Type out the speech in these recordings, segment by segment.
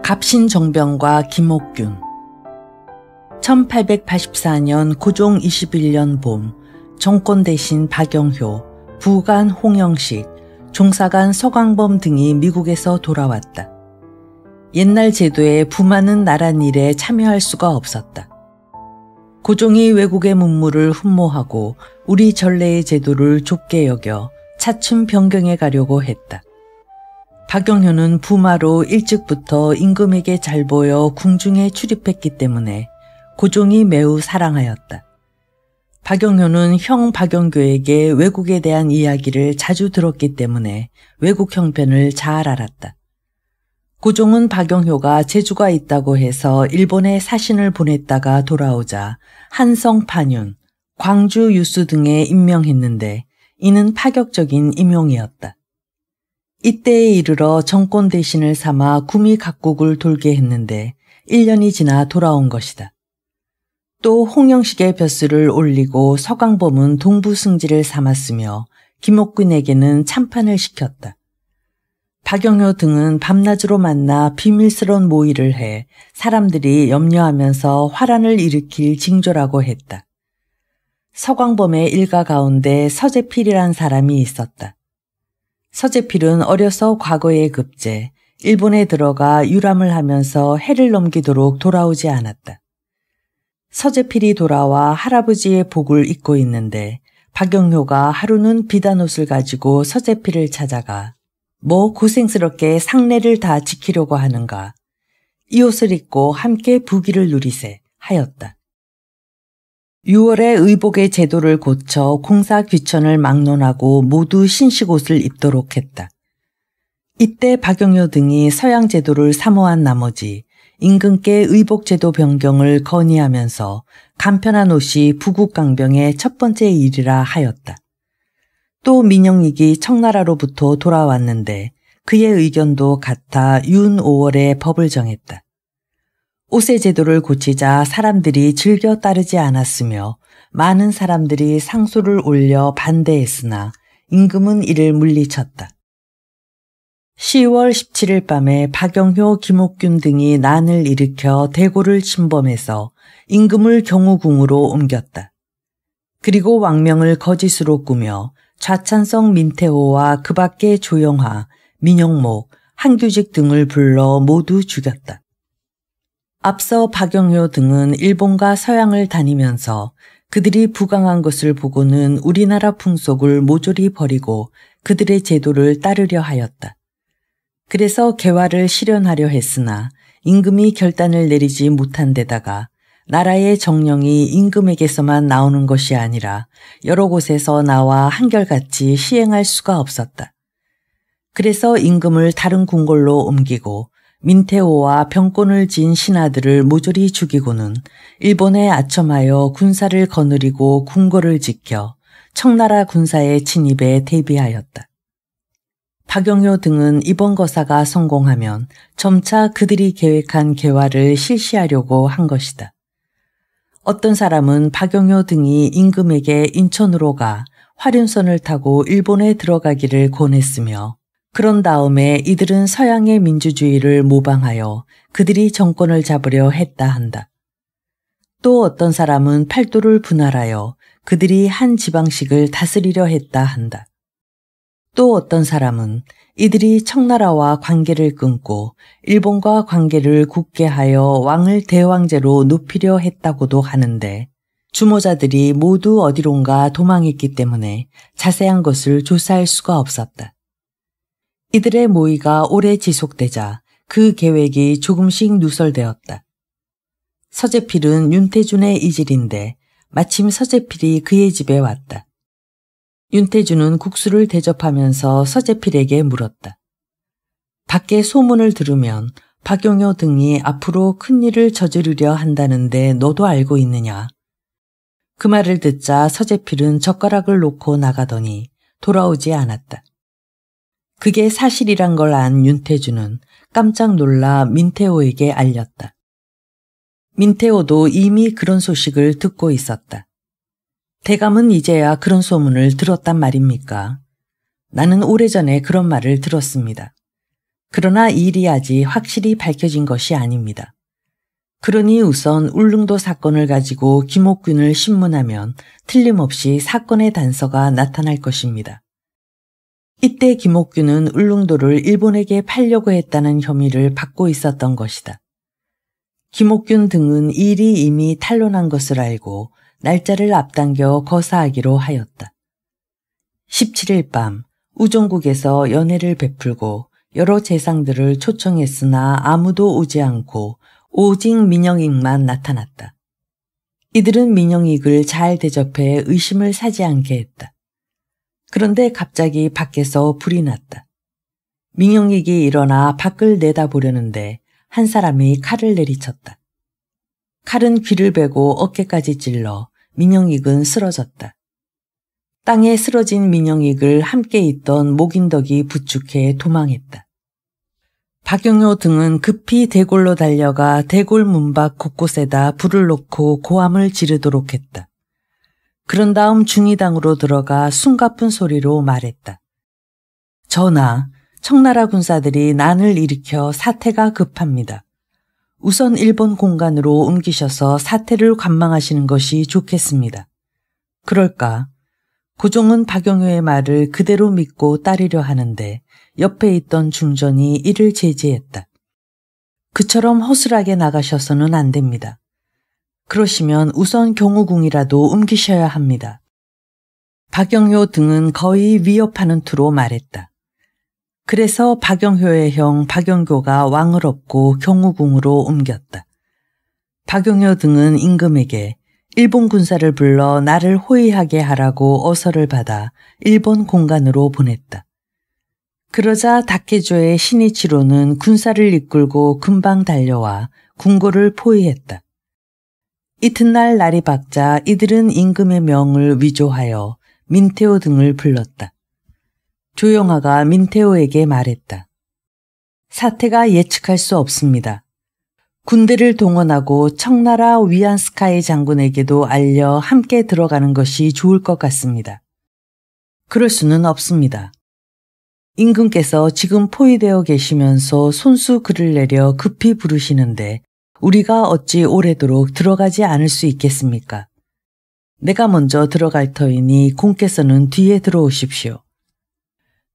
갑신정병과 김옥균. 1884년 고종 21년 봄, 정권 대신 박영효, 부관 홍영식, 종사관 서광범 등이 미국에서 돌아왔다. 옛날 제도에 부마는 나란 일에 참여할 수가 없었다. 고종이 외국의 문물을 흠모하고 우리 전래의 제도를 좁게 여겨 차츰 변경해 가려고 했다. 박영효는 부마로 일찍부터 임금에게 잘 보여 궁중에 출입했기 때문에 고종이 매우 사랑하였다. 박영효는 형 박영교에게 외국에 대한 이야기를 자주 들었기 때문에 외국 형편을 잘 알았다. 고종은 박영효가 재주가 있다고 해서 일본에 사신을 보냈다가 돌아오자 한성 판윤, 광주 유수 등에 임명했는데 이는 파격적인 임용이었다. 이때에 이르러 정권 대신을 삼아 구미 각국을 돌게 했는데 1년이 지나 돌아온 것이다. 또 홍영식의 벼슬을 올리고 서광범은 동부승지를 삼았으며 김옥균에게는 참판을 시켰다. 박영효 등은 밤낮으로 만나 비밀스러운 모의를 해 사람들이 염려하면서 화란을 일으킬 징조라고 했다. 서광범의 일가 가운데 서재필이란 사람이 있었다. 서재필은 어려서 과거에 급제, 일본에 들어가 유람을 하면서 해를 넘기도록 돌아오지 않았다. 서재필이 돌아와 할아버지의 복을 입고 있는데 박영효가 하루는 비단 옷을 가지고 서재필을 찾아가 뭐 고생스럽게 상례를 다 지키려고 하는가. 이 옷을 입고 함께 부귀를 누리세 하였다. 6월에 의복의 제도를 고쳐 공사 귀천을 막론하고 모두 신식옷을 입도록 했다. 이때 박영효 등이 서양 제도를 사모한 나머지 임금께 의복제도 변경을 건의하면서 간편한 옷이 부국강병의 첫 번째 일이라 하였다. 또 민영익이 청나라로부터 돌아왔는데 그의 의견도 같아 윤 5월에 법을 정했다. 옷의 제도를 고치자 사람들이 즐겨 따르지 않았으며 많은 사람들이 상소를 올려 반대했으나 임금은 이를 물리쳤다. 10월 17일 밤에 박영효, 김옥균 등이 난을 일으켜 대고를 침범해서 임금을 경우궁으로 옮겼다. 그리고 왕명을 거짓으로 꾸며 좌찬성 민태호와 그 밖의 조영하, 민영목, 한규직 등을 불러 모두 죽였다. 앞서 박영효 등은 일본과 서양을 다니면서 그들이 부강한 것을 보고는 우리나라 풍속을 모조리 버리고 그들의 제도를 따르려 하였다. 그래서 개화를 실현하려 했으나 임금이 결단을 내리지 못한 데다가 나라의 정령이 임금에게서만 나오는 것이 아니라 여러 곳에서 나와 한결같이 시행할 수가 없었다. 그래서 임금을 다른 궁궐로 옮기고 민태호와 병권을 지은 신하들을 모조리 죽이고는 일본에 아첨하여 군사를 거느리고 궁궐을 지켜 청나라 군사의 침입에 대비하였다. 박영효 등은 이번 거사가 성공하면 점차 그들이 계획한 개화를 실시하려고 한 것이다. 어떤 사람은 박영효 등이 임금에게 인천으로 가 화륜선을 타고 일본에 들어가기를 권했으며 그런 다음에 이들은 서양의 민주주의를 모방하여 그들이 정권을 잡으려 했다 한다. 또 어떤 사람은 팔도를 분할하여 그들이 한 지방씩을 다스리려 했다 한다. 또 어떤 사람은 이들이 청나라와 관계를 끊고 일본과 관계를 굳게 하여 왕을 대왕제로 높이려 했다고도 하는데 주모자들이 모두 어디론가 도망했기 때문에 자세한 것을 조사할 수가 없었다. 이들의 모의가 오래 지속되자 그 계획이 조금씩 누설되었다. 서재필은 윤태준의 이질인데 마침 서재필이 그의 집에 왔다. 윤태준은 국수를 대접하면서 서재필에게 물었다. 밖에 소문을 들으면 박영효 등이 앞으로 큰일을 저지르려 한다는데 너도 알고 있느냐? 그 말을 듣자 서재필은 젓가락을 놓고 나가더니 돌아오지 않았다. 그게 사실이란 걸 안 윤태준은 깜짝 놀라 민태호에게 알렸다. 민태호도 이미 그런 소식을 듣고 있었다. 대감은 이제야 그런 소문을 들었단 말입니까? 나는 오래전에 그런 말을 들었습니다. 그러나 일이 아직 확실히 밝혀진 것이 아닙니다. 그러니 우선 울릉도 사건을 가지고 김옥균을 신문하면 틀림없이 사건의 단서가 나타날 것입니다. 이때 김옥균은 울릉도를 일본에게 팔려고 했다는 혐의를 받고 있었던 것이다. 김옥균 등은 일이 이미 탄로난 것을 알고 날짜를 앞당겨 거사하기로 하였다. 17일 밤 우종국에서 연회를 베풀고 여러 재상들을 초청했으나 아무도 오지 않고 오직 민영익만 나타났다. 이들은 민영익을 잘 대접해 의심을 사지 않게 했다. 그런데 갑자기 밖에서 불이 났다. 민영익이 일어나 밖을 내다보려는데 한 사람이 칼을 내리쳤다. 칼은 귀를 베고 어깨까지 찔러 민영익은 쓰러졌다. 땅에 쓰러진 민영익을 함께 있던 목인덕이 부축해 도망했다. 박영효 등은 급히 대골로 달려가 대골 문밖 곳곳에다 불을 놓고 고함을 지르도록 했다. 그런 다음 중의당으로 들어가 숨가쁜 소리로 말했다. 전하, 청나라 군사들이 난을 일으켜 사태가 급합니다. 우선 일본 공간으로 옮기셔서 사태를 관망하시는 것이 좋겠습니다. 그럴까? 고종은 박영효의 말을 그대로 믿고 따르려 하는데 옆에 있던 중전이 이를 제지했다. 그처럼 허술하게 나가셔서는 안 됩니다. 그러시면 우선 경우궁이라도 옮기셔야 합니다. 박영효 등은 거의 위협하는 투로 말했다. 그래서 박영효의 형 박영교가 왕을 업고 경우궁으로 옮겼다. 박영효 등은 임금에게 일본 군사를 불러 나를 호위하게 하라고 어서를 받아 일본 공간으로 보냈다. 그러자 다케조의 신이치로는 군사를 이끌고 금방 달려와 궁궐을 포위했다. 이튿날 날이 밝자 이들은 임금의 명을 위조하여 민태호 등을 불렀다. 조영하가 민태호에게 말했다. 사태가 예측할 수 없습니다. 군대를 동원하고 청나라 위안스카이 장군에게도 알려 함께 들어가는 것이 좋을 것 같습니다. 그럴 수는 없습니다. 임금께서 지금 포위되어 계시면서 손수 글을 내려 급히 부르시는데 우리가 어찌 오래도록 들어가지 않을 수 있겠습니까? 내가 먼저 들어갈 터이니 공께서는 뒤에 들어오십시오.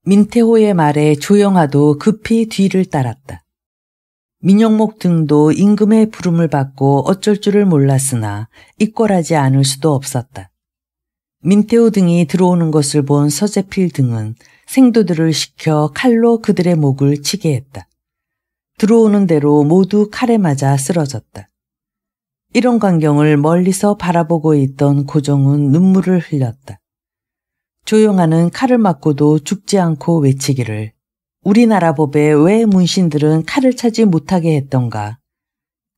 민태호의 말에 조영하도 급히 뒤를 따랐다. 민영목 등도 임금의 부름을 받고 어쩔 줄을 몰랐으나 이꼴하지 않을 수도 없었다. 민태호 등이 들어오는 것을 본 서재필 등은 생도들을 시켜 칼로 그들의 목을 치게 했다. 들어오는 대로 모두 칼에 맞아 쓰러졌다. 이런 광경을 멀리서 바라보고 있던 고종은 눈물을 흘렸다. 조영하는 칼을 맞고도 죽지 않고 외치기를 우리나라 법에 왜 문신들은 칼을 차지 못하게 했던가.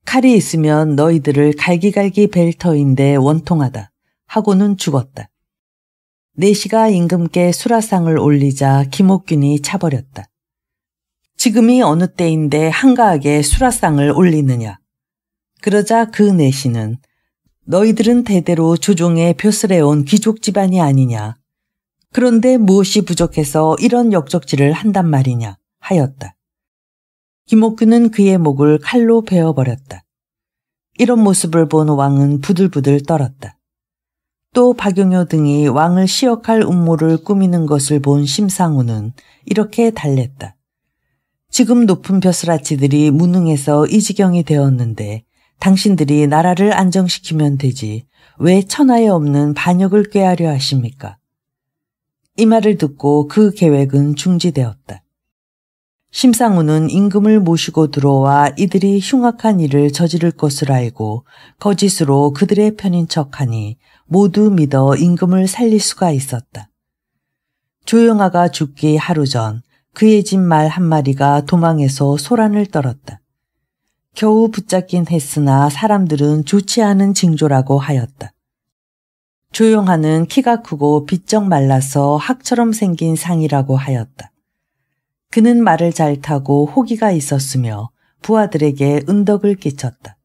칼이 있으면 너희들을 갈기갈기 벨 터인데 원통하다 하고는 죽었다. 내시가 임금께 수라상을 올리자 김옥균이 차버렸다. 지금이 어느 때인데 한가하게 수라상을 올리느냐. 그러자 그 내시는 너희들은 대대로 조종에 벼슬해온 귀족 집안이 아니냐. 그런데 무엇이 부족해서 이런 역적질을 한단 말이냐 하였다. 김옥균은 그의 목을 칼로 베어버렸다. 이런 모습을 본 왕은 부들부들 떨었다. 또 박영효 등이 왕을 시역할 음모를 꾸미는 것을 본 심상우는 이렇게 달랬다. 지금 높은 벼슬아치들이 무능해서 이 지경이 되었는데 당신들이 나라를 안정시키면 되지 왜 천하에 없는 반역을 꾀하려 하십니까? 이 말을 듣고 그 계획은 중지되었다. 심상우는 임금을 모시고 들어와 이들이 흉악한 일을 저지를 것을 알고 거짓으로 그들의 편인 척하니 모두 믿어 임금을 살릴 수가 있었다. 조영하가 죽기 하루 전 그의 집 말 한 마리가 도망해서 소란을 떨었다. 겨우 붙잡긴 했으나 사람들은 좋지 않은 징조라고 하였다. 조영하는 키가 크고 비쩍 말라서 학처럼 생긴 상이라고 하였다. 그는 말을 잘 타고 호기가 있었으며 부하들에게 은덕을 끼쳤다.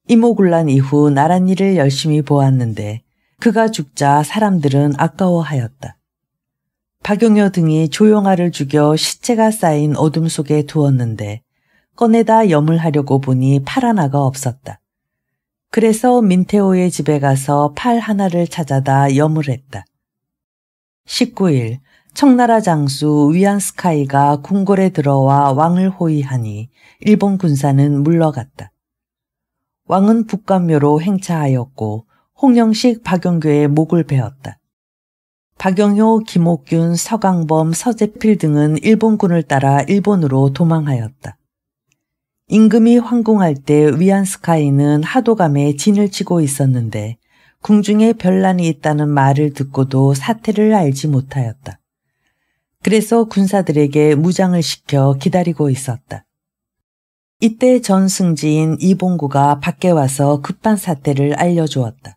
이모군란 이후 나란 일을 열심히 보았는데 그가 죽자 사람들은 아까워하였다. 박용효 등이 조용하를 죽여 시체가 쌓인 어둠 속에 두었는데 꺼내다 염을 하려고 보니 팔 하나가 없었다. 그래서 민테오의 집에 가서 팔 하나를 찾아다 염을 했다. 19일 청나라 장수 위안스카이가 궁궐에 들어와 왕을 호위하니 일본 군사는 물러갔다. 왕은 북간묘로 행차하였고 홍영식 박용교의 목을 베었다. 박용효, 김옥균, 서강범, 서재필 등은 일본군을 따라 일본으로 도망하였다. 임금이 황궁할 때 위안스카이는 하도감에 진을 치고 있었는데 궁중에 변란이 있다는 말을 듣고도 사태를 알지 못하였다. 그래서 군사들에게 무장을 시켜 기다리고 있었다. 이때 전승지인 이봉구가 밖에 와서 급한 사태를 알려주었다.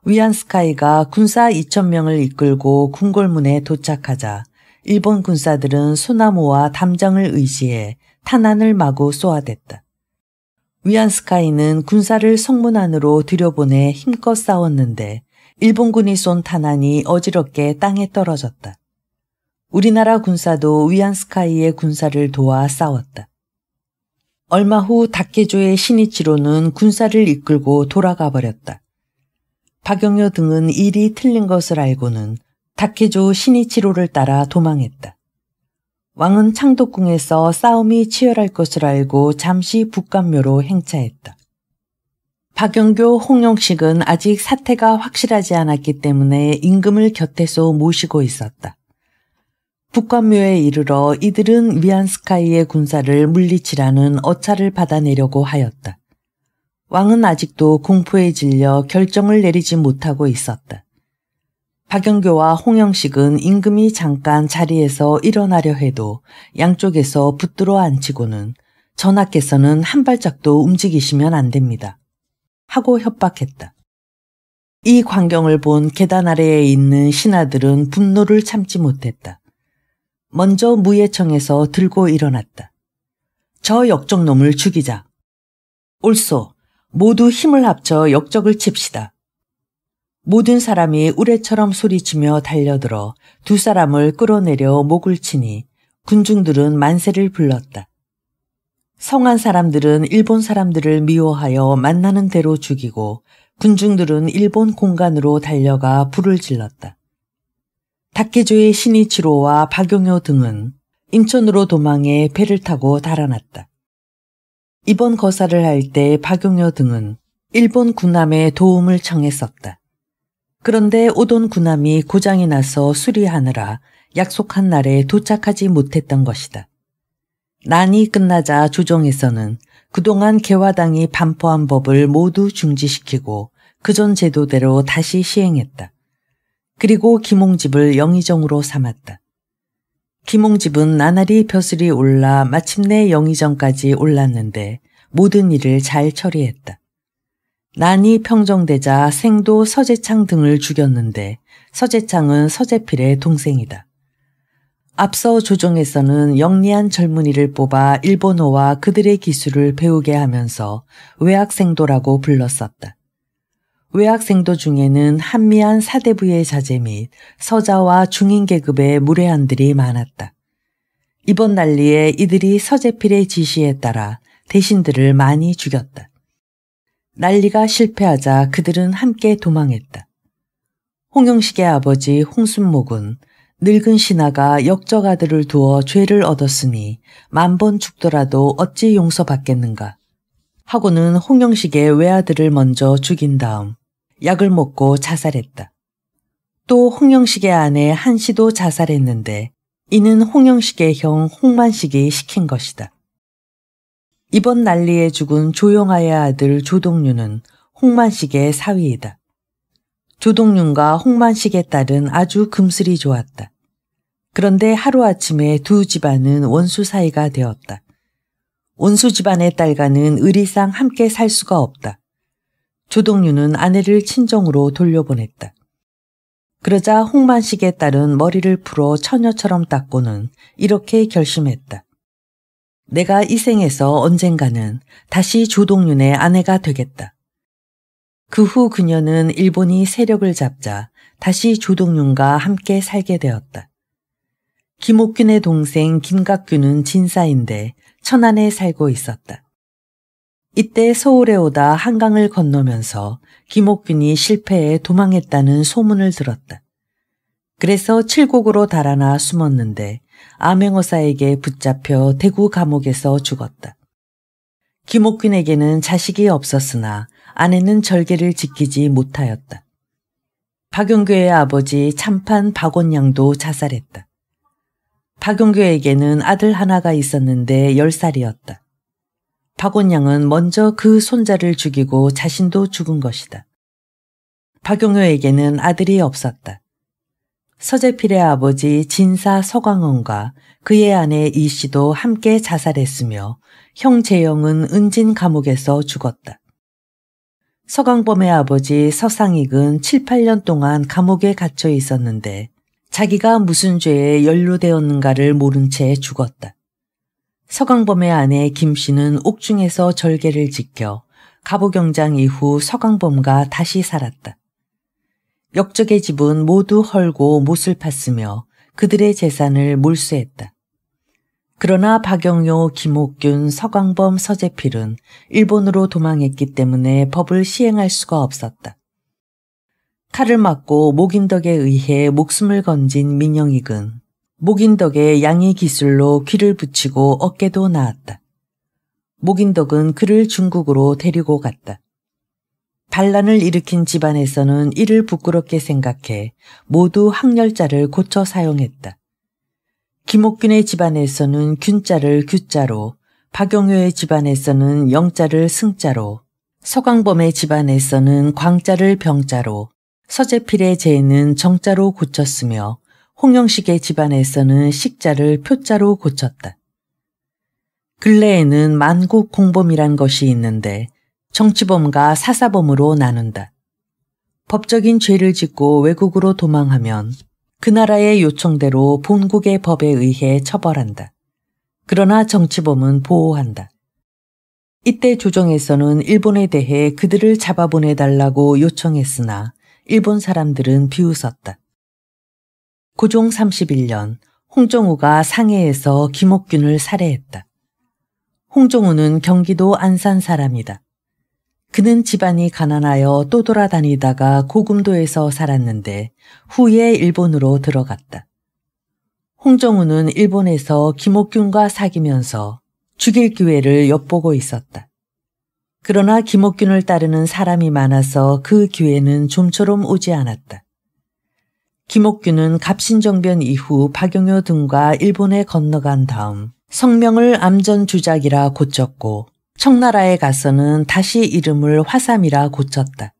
위안스카이가 군사 2,000명을 이끌고 궁궐문에 도착하자 일본 군사들은 소나무와 담장을 의지해 탄환을 마구 쏘아댔다. 위안스카이는 군사를 성문 안으로 들여보내 힘껏 싸웠는데 일본군이 쏜 탄환이 어지럽게 땅에 떨어졌다. 우리나라 군사도 위안스카이의 군사를 도와 싸웠다. 얼마 후 다케조의 신이치로는 군사를 이끌고 돌아가 버렸다. 박용효 등은 일이 틀린 것을 알고는 다케조 신이치로를 따라 도망했다. 왕은 창덕궁에서 싸움이 치열할 것을 알고 잠시 북간묘로 행차했다. 박영교, 홍영식은 아직 사태가 확실하지 않았기 때문에 임금을 곁에서 모시고 있었다. 북간묘에 이르러 이들은 위안스카이의 군사를 물리치라는 어차를 받아내려고 하였다. 왕은 아직도 공포에 질려 결정을 내리지 못하고 있었다. 박영교와 홍영식은 임금이 잠깐 자리에서 일어나려 해도 양쪽에서 붙들어 앉히고는 전하께서는 한 발짝도 움직이시면 안 됩니다. 하고 협박했다. 이 광경을 본 계단 아래에 있는 신하들은 분노를 참지 못했다. 먼저 무예청에서 들고 일어났다. 저 역적놈을 죽이자. 옳소. 모두 힘을 합쳐 역적을 칩시다. 모든 사람이 우레처럼 소리치며 달려들어 두 사람을 끌어내려 목을 치니 군중들은 만세를 불렀다. 성한 사람들은 일본 사람들을 미워하여 만나는 대로 죽이고 군중들은 일본 공간으로 달려가 불을 질렀다. 다케조의 신이치로와 박용효 등은 인천으로 도망해 배를 타고 달아났다. 이번 거사를 할 때 박용효 등은 일본 군함에 도움을 청했었다. 그런데 오돈 군함이 고장이 나서 수리하느라 약속한 날에 도착하지 못했던 것이다. 난이 끝나자 조정에서는 그동안 개화당이 반포한 법을 모두 중지시키고 그전 제도대로 다시 시행했다. 그리고 김홍집을 영의정으로 삼았다. 김홍집은 나날이 벼슬이 올라 마침내 영의정까지 올랐는데 모든 일을 잘 처리했다. 난이 평정되자 생도 서재창 등을 죽였는데 서재창은 서재필의 동생이다. 앞서 조정에서는 영리한 젊은이를 뽑아 일본어와 그들의 기술을 배우게 하면서 외학생도라고 불렀었다. 외학생도 중에는 한미한 사대부의 자제 및 서자와 중인 계급의 무례한들이 많았다. 이번 난리에 이들이 서재필의 지시에 따라 대신들을 많이 죽였다. 난리가 실패하자 그들은 함께 도망했다. 홍영식의 아버지 홍순목은 늙은 신하가 역적 아들을 두어 죄를 얻었으니 10,000번 죽더라도 어찌 용서받겠는가 하고는 홍영식의 외아들을 먼저 죽인 다음 약을 먹고 자살했다. 또 홍영식의 아내 한씨도 자살했는데 이는 홍영식의 형 홍만식이 시킨 것이다. 이번 난리에 죽은 조용하의 아들 조동윤은 홍만식의 사위이다. 조동윤과 홍만식의 딸은 아주 금슬이 좋았다. 그런데 하루아침에 두 집안은 원수 사이가 되었다. 원수 집안의 딸과는 의리상 함께 살 수가 없다. 조동윤은 아내를 친정으로 돌려보냈다. 그러자 홍만식의 딸은 머리를 풀어 처녀처럼 닦고는 이렇게 결심했다. 내가 이 생에서 언젠가는 다시 조동윤의 아내가 되겠다. 그 후 그녀는 일본이 세력을 잡자 다시 조동윤과 함께 살게 되었다. 김옥균의 동생 김각균은 진사인데 천안에 살고 있었다. 이때 서울에 오다 한강을 건너면서 김옥균이 실패해 도망했다는 소문을 들었다. 그래서 칠곡으로 달아나 숨었는데 암행어사에게 붙잡혀 대구 감옥에서 죽었다. 김옥균에게는 자식이 없었으나 아내는 절개를 지키지 못하였다. 박용교의 아버지 참판 박원양도 자살했다. 박용교에게는 아들 하나가 있었는데 10살이었다. 박원양은 먼저 그 손자를 죽이고 자신도 죽은 것이다. 박용효에게는 아들이 없었다. 서재필의 아버지 진사 서광원과 그의 아내 이씨도 함께 자살했으며 형 재영은 은진 감옥에서 죽었다. 서광범의 아버지 서상익은 7, 8년 동안 감옥에 갇혀 있었는데 자기가 무슨 죄에 연루되었는가를 모른 채 죽었다. 서광범의 아내 김씨는 옥중에서 절개를 지켜 갑오경장 이후 서광범과 다시 살았다. 역적의 집은 모두 헐고 못을 팠으며 그들의 재산을 몰수했다. 그러나 박영효, 김옥균, 서광범, 서재필은 일본으로 도망했기 때문에 법을 시행할 수가 없었다. 칼을 맞고 목인덕에 의해 목숨을 건진 민영익은 목인덕의 양의 기술로 귀를 붙이고 어깨도 나았다. 목인덕은 그를 중국으로 데리고 갔다. 반란을 일으킨 집안에서는 이를 부끄럽게 생각해 모두 항렬자를 고쳐 사용했다. 김옥균의 집안에서는 균자를 규자로, 박용효의 집안에서는 영자를 승자로, 서광범의 집안에서는 광자를 병자로, 서재필의 제는 정자로 고쳤으며 홍영식의 집안에서는 식자를 표자로 고쳤다. 근래에는 만국 공범이란 것이 있는데 정치범과 사사범으로 나눈다. 법적인 죄를 짓고 외국으로 도망하면 그 나라의 요청대로 본국의 법에 의해 처벌한다. 그러나 정치범은 보호한다. 이때 조정에서는 일본에 대해 그들을 잡아보내달라고 요청했으나 일본 사람들은 비웃었다. 고종 31년 홍종우가 상해에서 김옥균을 살해했다. 홍종우는 경기도 안산 사람이다. 그는 집안이 가난하여 또 돌아다니다가 고금도에서 살았는데 후에 일본으로 들어갔다. 홍종우는 일본에서 김옥균과 사귀면서 죽일 기회를 엿보고 있었다. 그러나 김옥균을 따르는 사람이 많아서 그 기회는 좀처럼 오지 않았다. 김옥균은 갑신정변 이후 박용효 등과 일본에 건너간 다음 성명을 암전주작이라 고쳤고 청나라에 가서는 다시 이름을 화삼이라 고쳤다.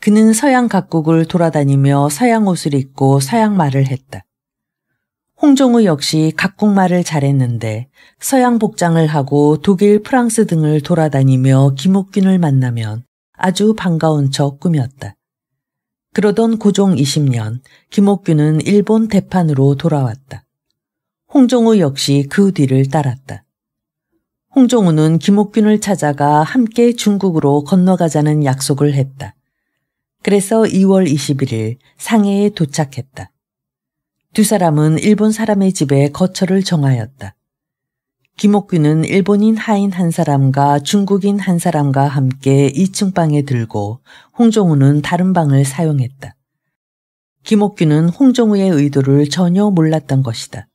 그는 서양 각국을 돌아다니며 서양 옷을 입고 서양 말을 했다. 홍종우 역시 각국말을 잘했는데 서양 복장을 하고 독일, 프랑스 등을 돌아다니며 김옥균을 만나면 아주 반가운 척 꾸몄다. 그러던 고종 20년 김옥균은 일본 대판으로 돌아왔다. 홍종우 역시 그 뒤를 따랐다. 홍종우는 김옥균을 찾아가 함께 중국으로 건너가자는 약속을 했다. 그래서 2월 21일 상해에 도착했다. 두 사람은 일본 사람의 집에 거처를 정하였다. 김옥균은 일본인 하인 한 사람과 중국인 한 사람과 함께 2층 방에 들고 홍종우는 다른 방을 사용했다. 김옥균은 홍종우의 의도를 전혀 몰랐던 것이다.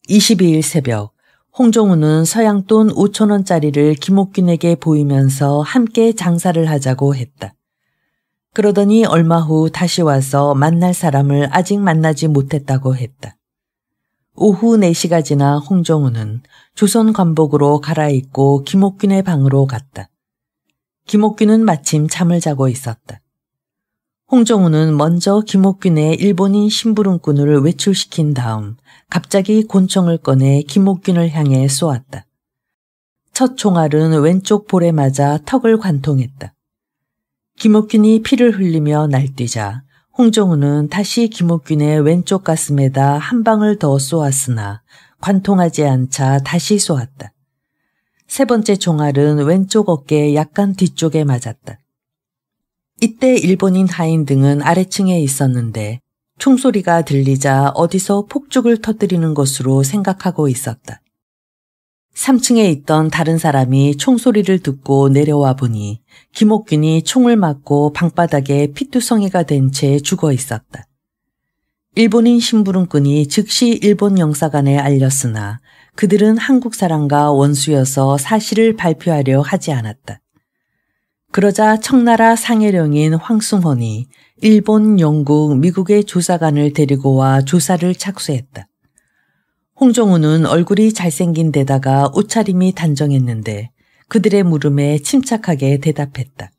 22일 새벽 홍종우는 서양돈 5,000원짜리를 김옥균에게 보이면서 함께 장사를 하자고 했다. 그러더니 얼마 후 다시 와서 만날 사람을 아직 만나지 못했다고 했다. 오후 4시가 지나 홍종우는 조선 관복으로 갈아입고 김옥균의 방으로 갔다. 김옥균은 마침 잠을 자고 있었다. 홍종우는 먼저 김옥균의 일본인 심부름꾼을 외출시킨 다음 갑자기 곤총을 꺼내 김옥균을 향해 쏘았다. 첫 총알은 왼쪽 볼에 맞아 턱을 관통했다. 김옥균이 피를 흘리며 날뛰자 홍종우는 다시 김옥균의 왼쪽 가슴에다 한 방을 더 쏘았으나 관통하지 않자 다시 쏘았다. 세 번째 총알은 왼쪽 어깨 약간 뒤쪽에 맞았다. 이때 일본인 하인 등은 아래층에 있었는데 총소리가 들리자 어디서 폭죽을 터뜨리는 것으로 생각하고 있었다. 3층에 있던 다른 사람이 총소리를 듣고 내려와 보니 김옥균이 총을 맞고 방바닥에 피투성이가 된 채 죽어 있었다. 일본인 심부름꾼이 즉시 일본 영사관에 알렸으나 그들은 한국 사람과 원수여서 사실을 발표하려 하지 않았다. 그러자 청나라 상해령인 황승헌이 일본, 영국, 미국의 조사관을 데리고 와 조사를 착수했다. 홍종우는 얼굴이 잘생긴 데다가 옷차림이 단정했는데 그들의 물음에 침착하게 대답했다.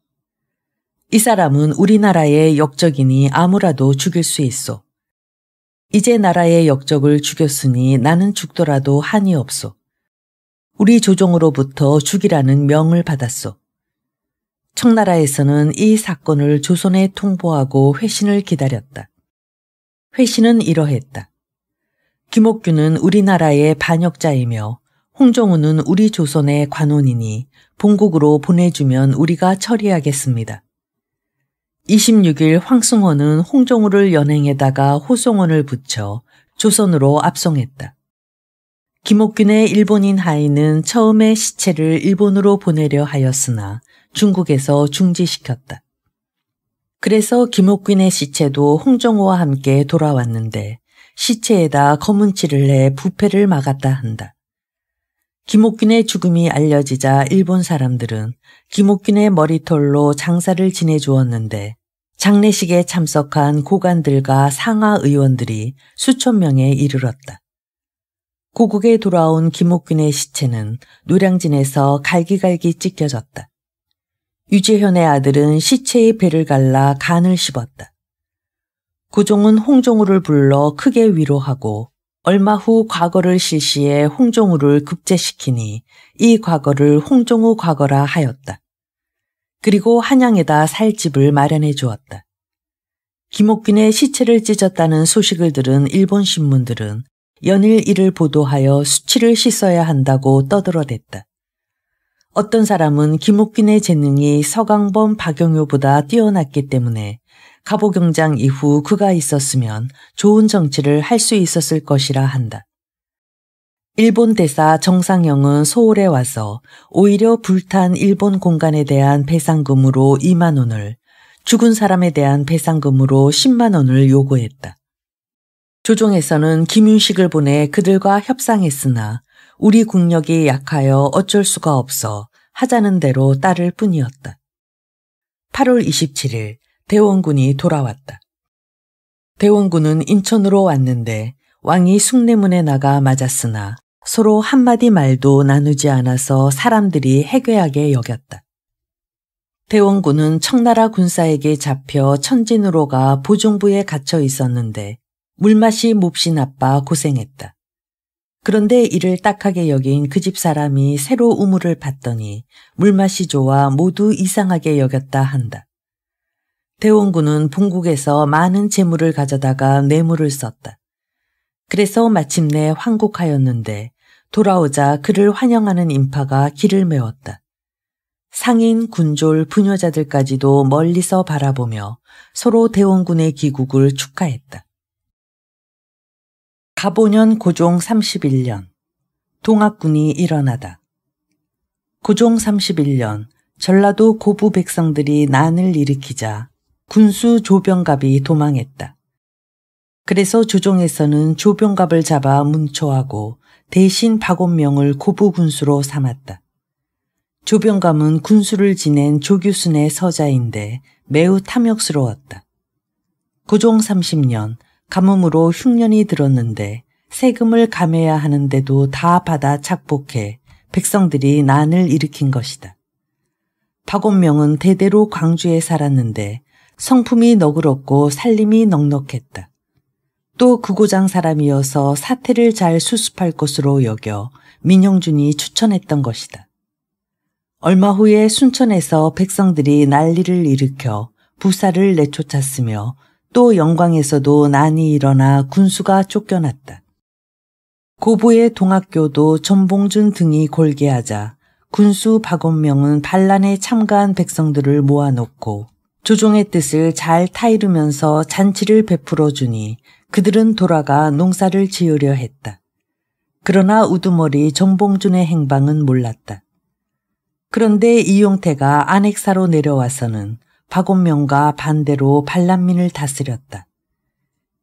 이 사람은 우리나라의 역적이니 아무라도 죽일 수 있소. 이제 나라의 역적을 죽였으니 나는 죽더라도 한이 없소. 우리 조정으로부터 죽이라는 명을 받았소. 청나라에서는 이 사건을 조선에 통보하고 회신을 기다렸다. 회신은 이러했다. 김옥균은 우리나라의 반역자이며 홍종우는 우리 조선의 관원이니 본국으로 보내주면 우리가 처리하겠습니다. 26일 황승헌은 홍종우를 연행에다가 호송원을 붙여 조선으로 압송했다. 김옥균의 일본인 하인은 처음에 시체를 일본으로 보내려 하였으나 중국에서 중지시켰다. 그래서 김옥균의 시체도 홍종우와 함께 돌아왔는데 시체에다 검은 칠을 해 부패를 막았다 한다. 김옥균의 죽음이 알려지자 일본 사람들은 김옥균의 머리털로 장사를 지내주었는데 장례식에 참석한 고관들과 상하 의원들이 수천 명에 이르렀다. 고국에 돌아온 김옥균의 시체는 노량진에서 갈기갈기 찢겨졌다. 유재현의 아들은 시체의 배를 갈라 간을 씹었다. 고종은 홍종우를 불러 크게 위로하고 얼마 후 과거를 실시해 홍종우를 급제시키니 이 과거를 홍종우 과거라 하였다. 그리고 한양에다 살 집을 마련해 주었다. 김옥균의 시체를 찢었다는 소식을 들은 일본 신문들은 연일 이를 보도하여 수치를 씻어야 한다고 떠들어댔다. 어떤 사람은 김옥균의 재능이 서강범 박영효보다 뛰어났기 때문에 갑오경장 이후 그가 있었으면 좋은 정치를 할 수 있었을 것이라 한다. 일본 대사 정상영은 서울에 와서 오히려 불탄 일본 공간에 대한 배상금으로 2만 원을, 죽은 사람에 대한 배상금으로 10만 원을 요구했다. 조정에서는 김윤식을 보내 그들과 협상했으나 우리 국력이 약하여 어쩔 수가 없어 하자는 대로 따를 뿐이었다. 8월 27일 대원군이 돌아왔다. 대원군은 인천으로 왔는데 왕이 숭례문에 나가 맞았으나 서로 한마디 말도 나누지 않아서 사람들이 해괴하게 여겼다. 대원군은 청나라 군사에게 잡혀 천진으로 가 보종부에 갇혀 있었는데 물맛이 몹시 나빠 고생했다. 그런데 이를 딱하게 여긴 그 집 사람이 새로 우물을 팠더니 물맛이 좋아 모두 이상하게 여겼다 한다. 대원군은 본국에서 많은 재물을 가져다가 뇌물을 썼다. 그래서 마침내 황국하였는데 돌아오자 그를 환영하는 인파가 길을 메웠다. 상인, 군졸, 부녀자들까지도 멀리서 바라보며 서로 대원군의 귀국을 축하했다. 갑오년 고종 31년 동학군이 일어나다. 고종 31년 전라도 고부 백성들이 난을 일으키자 군수 조병갑이 도망했다. 그래서 조정에서는 조병갑을 잡아 문초하고 대신 박원명을 고부 군수로 삼았다. 조병갑은 군수를 지낸 조규순의 서자인데 매우 탐욕스러웠다. 고종 30년 가뭄으로 흉년이 들었는데 세금을 감해야 하는데도 다 받아 착복해 백성들이 난을 일으킨 것이다. 박원명은 대대로 광주에 살았는데 성품이 너그럽고 살림이 넉넉했다. 또 극오장 사람이어서 사태를 잘 수습할 것으로 여겨 민형준이 추천했던 것이다. 얼마 후에 순천에서 백성들이 난리를 일으켜 부사를 내쫓았으며 또 영광에서도 난이 일어나 군수가 쫓겨났다. 고부의 동학교도 전봉준 등이 골게하자 군수 박원명은 반란에 참가한 백성들을 모아놓고 조종의 뜻을 잘 타이르면서 잔치를 베풀어 주니 그들은 돌아가 농사를 지으려 했다. 그러나 우두머리 전봉준의 행방은 몰랐다. 그런데 이용태가 안핵사로 내려와서는 박원명과 반대로 반란민을 다스렸다.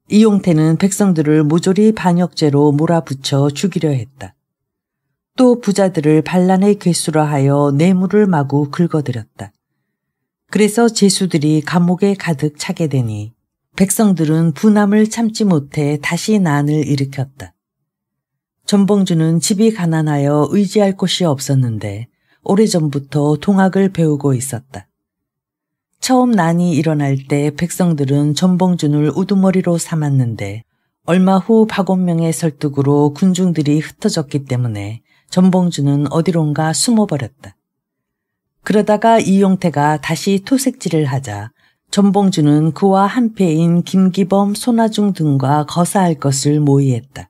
이용태는 백성들을 모조리 반역죄로 몰아붙여 죽이려 했다. 또 부자들을 반란의 괴수라 하여 뇌물을 마구 긁어들였다. 그래서 죄수들이 감옥에 가득 차게 되니 백성들은 분함을 참지 못해 다시 난을 일으켰다. 전봉준은 집이 가난하여 의지할 곳이 없었는데 오래전부터 동학을 배우고 있었다. 처음 난이 일어날 때 백성들은 전봉준을 우두머리로 삼았는데 얼마 후 박원명의 설득으로 군중들이 흩어졌기 때문에 전봉준은 어디론가 숨어버렸다. 그러다가 이용태가 다시 토색질을 하자 전봉준은 그와 한패인 김기범, 손아중 등과 거사할 것을 모의했다.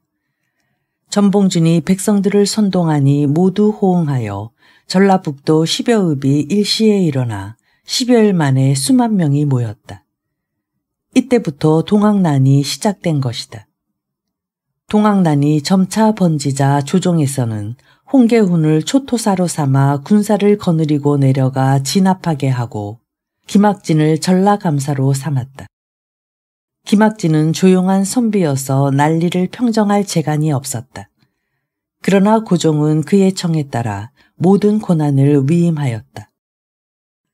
전봉준이 백성들을 선동하니 모두 호응하여 전라북도 10여 읍이 일시에 일어나 10여일 만에 수만 명이 모였다. 이때부터 동학난이 시작된 것이다. 동학난이 점차 번지자 조정에서는 홍계훈을 초토사로 삼아 군사를 거느리고 내려가 진압하게 하고 김학진을 전라감사로 삼았다. 김학진은 조용한 선비여서 난리를 평정할 재간이 없었다. 그러나 고종은 그의 청에 따라 모든 고난을 위임하였다.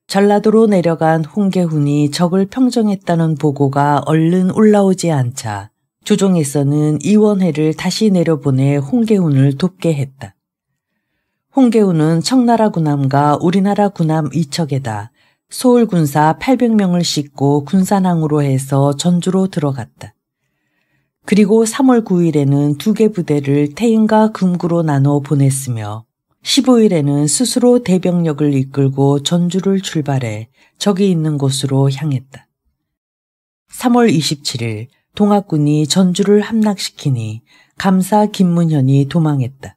전라도로 내려간 홍계훈이 적을 평정했다는 보고가 얼른 올라오지 않자 조정에서는 이원회를 다시 내려보내 홍계훈을 돕게 했다. 홍계훈은 청나라 군함과 우리나라 군함 2척에다 소울군사 800명을 싣고 군산항으로 해서 전주로 들어갔다. 그리고 3월 9일에는 2개 부대를 태인과 금구로 나눠 보냈으며 15일에는 스스로 대병력을 이끌고 전주를 출발해 적이 있는 곳으로 향했다. 3월 27일 동학군이 전주를 함락시키니 감사 김문현이 도망했다.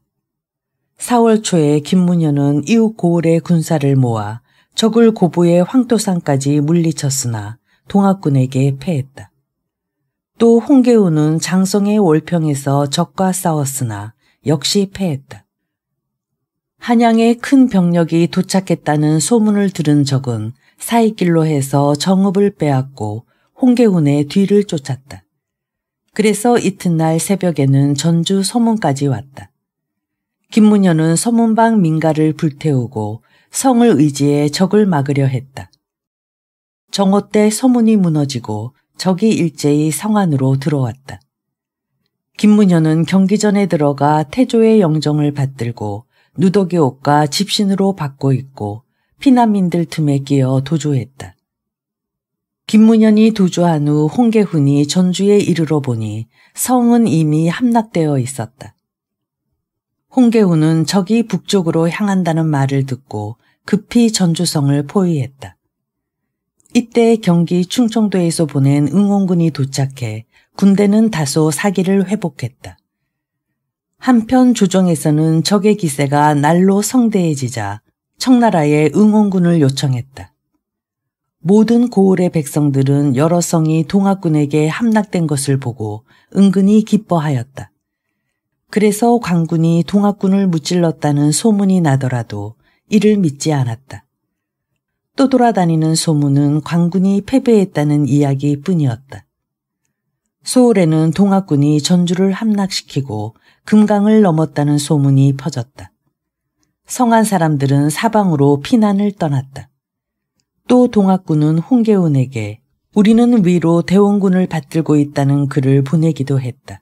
4월 초에 김문현은 이웃 고을의 군사를 모아 적을 고부의 황토산까지 물리쳤으나 동학군에게 패했다. 또 홍계훈은 장성의 월평에서 적과 싸웠으나 역시 패했다. 한양에 큰 병력이 도착했다는 소문을 들은 적은 사이길로 해서 정읍을 빼앗고 홍계훈의 뒤를 쫓았다. 그래서 이튿날 새벽에는 전주 서문까지 왔다. 김문현은 서문방 민가를 불태우고 성을 의지해 적을 막으려 했다. 정오 때 서문이 무너지고 적이 일제히 성 안으로 들어왔다. 김문현은 경기전에 들어가 태조의 영정을 받들고 누더기 옷과 집신으로 받고 있고 피난민들 틈에 끼어 도주했다. 김문현이 도주한 후 홍계훈이 전주에 이르러 보니 성은 이미 함락되어 있었다. 홍계훈은 적이 북쪽으로 향한다는 말을 듣고 급히 전주성을 포위했다. 이때 경기 충청도에서 보낸 응원군이 도착해 군대는 다소 사기를 회복했다. 한편 조정에서는 적의 기세가 날로 성대해지자 청나라에 응원군을 요청했다. 모든 고을의 백성들은 여러 성이 동학군에게 함락된 것을 보고 은근히 기뻐하였다. 그래서 광군이 동학군을 무찔렀다는 소문이 나더라도 이를 믿지 않았다. 또 돌아다니는 소문은 광군이 패배했다는 이야기뿐이었다. 소울에는 동학군이 전주를 함락시키고 금강을 넘었다는 소문이 퍼졌다. 성안 사람들은 사방으로 피난을 떠났다. 또 동학군은 홍계훈에게 우리는 위로 대원군을 받들고 있다는 글을 보내기도 했다.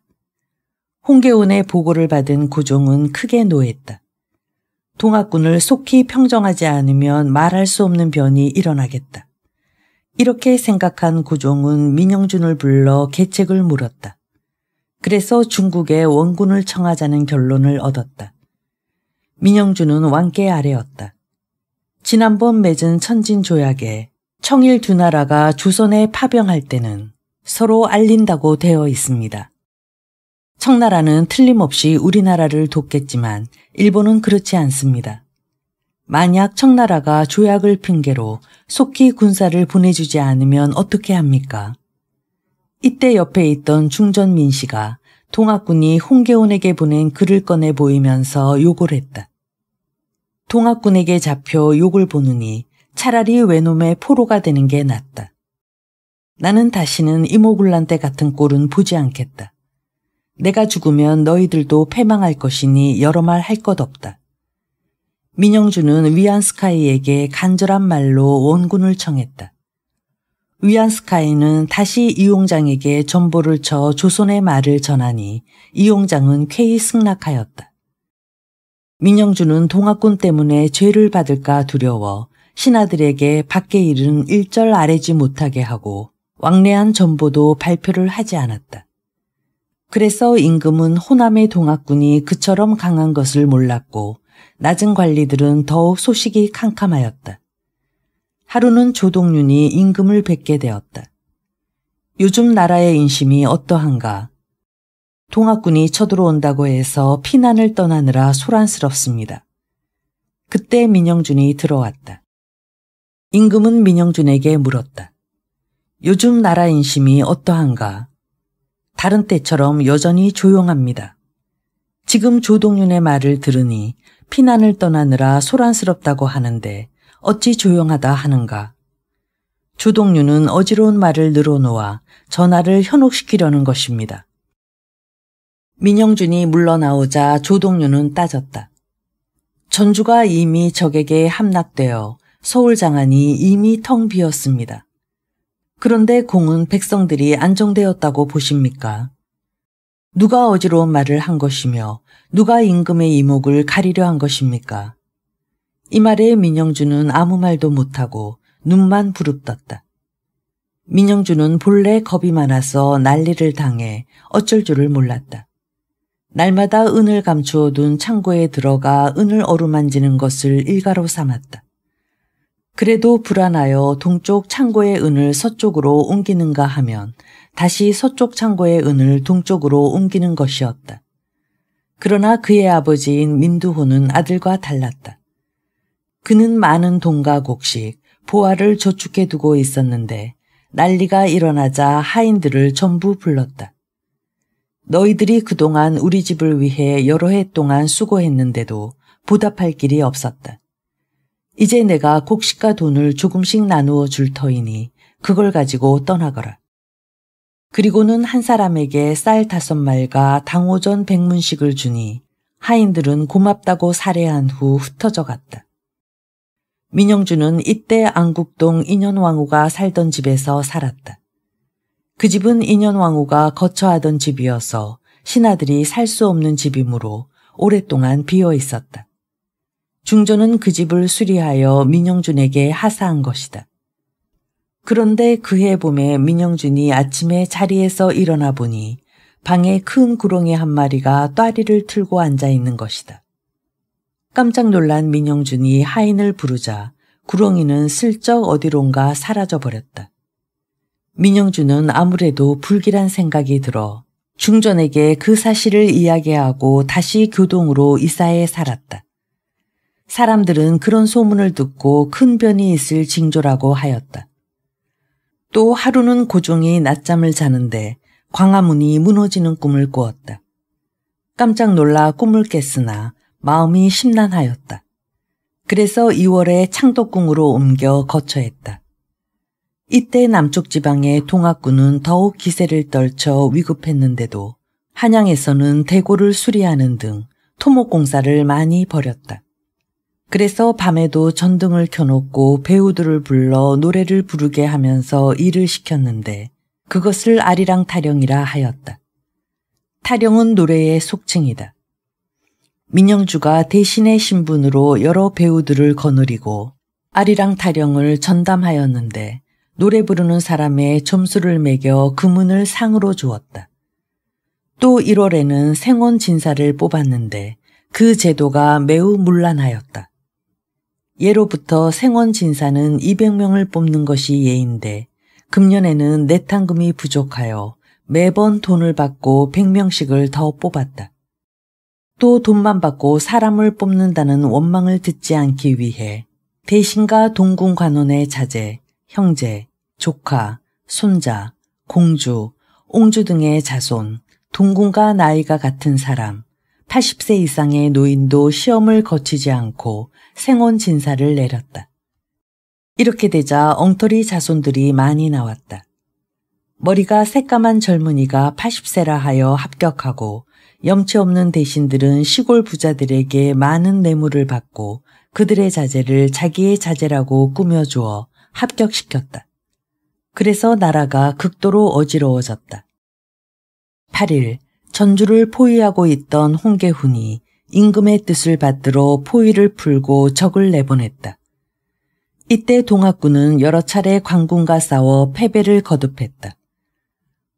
홍계훈의 보고를 받은 고종은 크게 노했다. 동학군을 속히 평정하지 않으면 말할 수 없는 변이 일어나겠다. 이렇게 생각한 고종은 민영준을 불러 계책을 물었다. 그래서 중국에 원군을 청하자는 결론을 얻었다. 민영준은 왕께 아뢰었다. 지난번 맺은 천진조약에 청일 두 나라가 조선에 파병할 때는 서로 알린다고 되어 있습니다. 청나라는 틀림없이 우리나라를 돕겠지만 일본은 그렇지 않습니다. 만약 청나라가 조약을 핑계로 속히 군사를 보내주지 않으면 어떻게 합니까? 이때 옆에 있던 중전민 씨가 동학군이 홍계원에게 보낸 글을 꺼내 보이면서 욕을 했다. 동학군에게 잡혀 욕을 보느니 차라리 외놈의 포로가 되는 게 낫다. 나는 다시는 이모굴란테 같은 꼴은 보지 않겠다. 내가 죽으면 너희들도 패망할 것이니 여러 말 할 것 없다. 민영주는 위안스카이에게 간절한 말로 원군을 청했다. 위안스카이는 다시 이용장에게 전보를 쳐 조선의 말을 전하니 이용장은 쾌히 승낙하였다. 민영주는 동학군 때문에 죄를 받을까 두려워 신하들에게 밖의 일은 일절 아뢰지 못하게 하고 왕래한 전보도 발표를 하지 않았다. 그래서 임금은 호남의 동학군이 그처럼 강한 것을 몰랐고 낮은 관리들은 더욱 소식이 캄캄하였다. 하루는 조동윤이 임금을 뵙게 되었다. 요즘 나라의 인심이 어떠한가? 동학군이 쳐들어온다고 해서 피난을 떠나느라 소란스럽습니다. 그때 민영준이 들어왔다. 임금은 민영준에게 물었다. 요즘 나라 인심이 어떠한가? 다른 때처럼 여전히 조용합니다. 지금 조동윤의 말을 들으니 피난을 떠나느라 소란스럽다고 하는데 어찌 조용하다 하는가? 조동윤은 어지러운 말을 늘어놓아 전하를 현혹시키려는 것입니다. 민영준이 물러나오자 조동윤은 따졌다. 전주가 이미 적에게 함락되어 서울 장안이 이미 텅 비었습니다. 그런데 공은 백성들이 안정되었다고 보십니까? 누가 어지러운 말을 한 것이며 누가 임금의 이목을 가리려 한 것입니까? 이 말에 민영준은 아무 말도 못하고 눈만 부릅떴다. 민영준은 본래 겁이 많아서 난리를 당해 어쩔 줄을 몰랐다. 날마다 은을 감추어둔 창고에 들어가 은을 어루만지는 것을 일가로 삼았다. 그래도 불안하여 동쪽 창고의 은을 서쪽으로 옮기는가 하면 다시 서쪽 창고의 은을 동쪽으로 옮기는 것이었다. 그러나 그의 아버지인 민두호는 아들과 달랐다. 그는 많은 돈과 곡식, 보화를 저축해 두고 있었는데 난리가 일어나자 하인들을 전부 불렀다. 너희들이 그동안 우리 집을 위해 여러 해 동안 수고했는데도 보답할 길이 없었다. 이제 내가 곡식과 돈을 조금씩 나누어 줄 터이니 그걸 가지고 떠나거라. 그리고는 한 사람에게 쌀 5말과 당오전 100문씩을 주니 하인들은 고맙다고 살해한 후 흩어져 갔다. 민영준은 이때 안국동 인현왕후가 살던 집에서 살았다. 그 집은 인현왕후가 거처하던 집이어서 신하들이 살 수 없는 집이므로 오랫동안 비어 있었다. 중조는 그 집을 수리하여 민영준에게 하사한 것이다. 그런데 그해 봄에 민영준이 아침에 자리에서 일어나 보니 방에 큰 구렁이 한 마리가 따리를 틀고 앉아 있는 것이다. 깜짝 놀란 민영준이 하인을 부르자 구렁이는 슬쩍 어디론가 사라져 버렸다. 민영준은 아무래도 불길한 생각이 들어 중전에게 그 사실을 이야기하고 다시 교동으로 이사해 살았다. 사람들은 그런 소문을 듣고 큰 변이 있을 징조라고 하였다. 또 하루는 고종이 낮잠을 자는데 광화문이 무너지는 꿈을 꾸었다. 깜짝 놀라 꿈을 깼으나 마음이 심란하였다. 그래서 2월에 창덕궁으로 옮겨 거처했다. 이때 남쪽 지방의 동학군은 더욱 기세를 떨쳐 위급했는데도 한양에서는 대고를 수리하는 등 토목공사를 많이 벌였다. 그래서 밤에도 전등을 켜놓고 배우들을 불러 노래를 부르게 하면서 일을 시켰는데 그것을 아리랑 타령이라 하였다. 타령은 노래의 속칭이다. 민영주가 대신의 신분으로 여러 배우들을 거느리고 아리랑 타령을 전담하였는데 노래 부르는 사람의 점수를 매겨 금은을 상으로 주었다. 또 1월에는 생원 진사를 뽑았는데 그 제도가 매우 문란하였다. 예로부터 생원 진사는 200명을 뽑는 것이 예인데 금년에는 내탕금이 부족하여 매번 돈을 받고 100명씩을 더 뽑았다. 또 돈만 받고 사람을 뽑는다는 원망을 듣지 않기 위해 대신과 동궁 관원의 자제, 형제, 조카, 손자, 공주, 옹주 등의 자손, 동궁과 나이가 같은 사람, 80세 이상의 노인도 시험을 거치지 않고 생온 진사를 내렸다. 이렇게 되자 엉터리 자손들이 많이 나왔다. 머리가 새까만 젊은이가 80세라 하여 합격하고 염치 없는 대신들은 시골 부자들에게 많은 뇌물을 받고 그들의 자제를 자기의 자제라고 꾸며주어 합격시켰다. 그래서 나라가 극도로 어지러워졌다. 8일 전주를 포위하고 있던 홍계훈이 임금의 뜻을 받들어 포위를 풀고 적을 내보냈다. 이때 동학군은 여러 차례 관군과 싸워 패배를 거듭했다.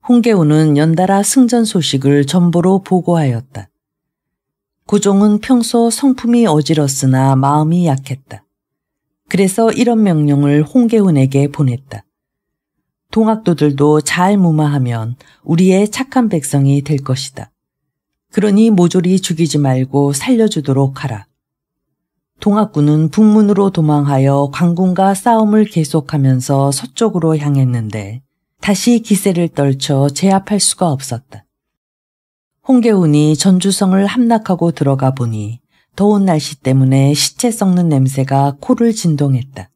홍계훈은 연달아 승전 소식을 전보로 보고하였다. 고종은 평소 성품이 어지럽으나 마음이 약했다. 그래서 이런 명령을 홍계훈에게 보냈다. 동학도들도 잘 무마하면 우리의 착한 백성이 될 것이다. 그러니 모조리 죽이지 말고 살려주도록 하라. 동학군은 북문으로 도망하여 관군과 싸움을 계속하면서 서쪽으로 향했는데 다시 기세를 떨쳐 제압할 수가 없었다. 홍계훈이 전주성을 함락하고 들어가 보니 더운 날씨 때문에 시체 썩는 냄새가 코를 진동했다.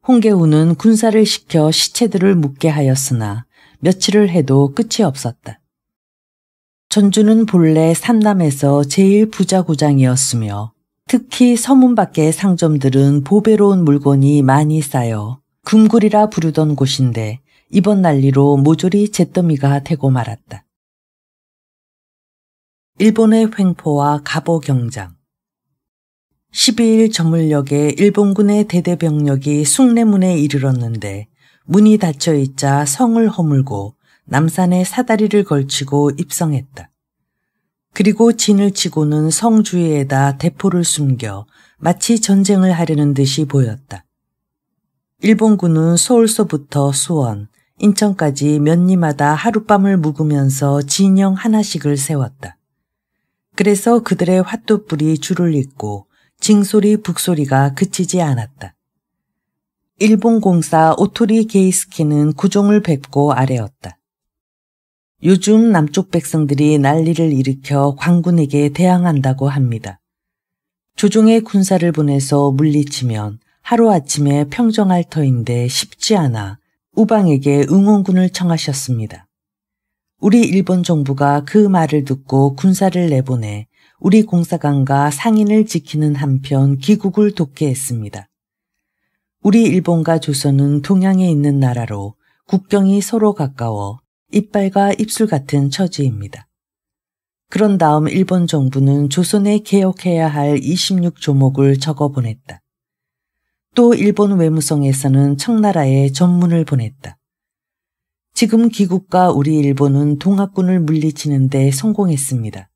홍계훈은 군사를 시켜 시체들을 묻게 하였으나 며칠을 해도 끝이 없었다. 전주는 본래 삼남에서 제일 부자고장이었으며 특히 서문 밖의 상점들은 보배로운 물건이 많이 쌓여 금굴이라 부르던 곳인데 이번 난리로 모조리 잿더미가 되고 말았다. 일본의 횡포와 갑오경장. 12일 저물녘에 일본군의 대대병력이 숭례문에 이르렀는데 문이 닫혀있자 성을 허물고 남산에 사다리를 걸치고 입성했다. 그리고 진을 치고는 성 주위에다 대포를 숨겨 마치 전쟁을 하려는 듯이 보였다. 일본군은 서울서부터 수원, 인천까지 몇 리마다 하룻밤을 묵으면서 진영 하나씩을 세웠다. 그래서 그들의 화투불이 줄을 잇고 징소리 북소리가 그치지 않았다. 일본 공사 오토리 게이스케는 구종을 뵙고 아뢰었다. 요즘 남쪽 백성들이 난리를 일으켜 관군에게 대항한다고 합니다. 조종의 군사를 보내서 물리치면 하루아침에 평정할 터인데 쉽지 않아 우방에게 응원군을 청하셨습니다. 우리 일본 정부가 그 말을 듣고 군사를 내보내 우리 공사관과 상인을 지키는 한편 기국을 돕게 했습니다. 우리 일본과 조선은 동양에 있는 나라로 국경이 서로 가까워 이빨과 입술 같은 처지입니다. 그런 다음 일본 정부는 조선에 개혁해야 할 26조목을 적어보냈다. 또 일본 외무성에서는 청나라에 전문을 보냈다. 지금 기국과 우리 일본은 동학군을 물리치는 데 성공했습니다.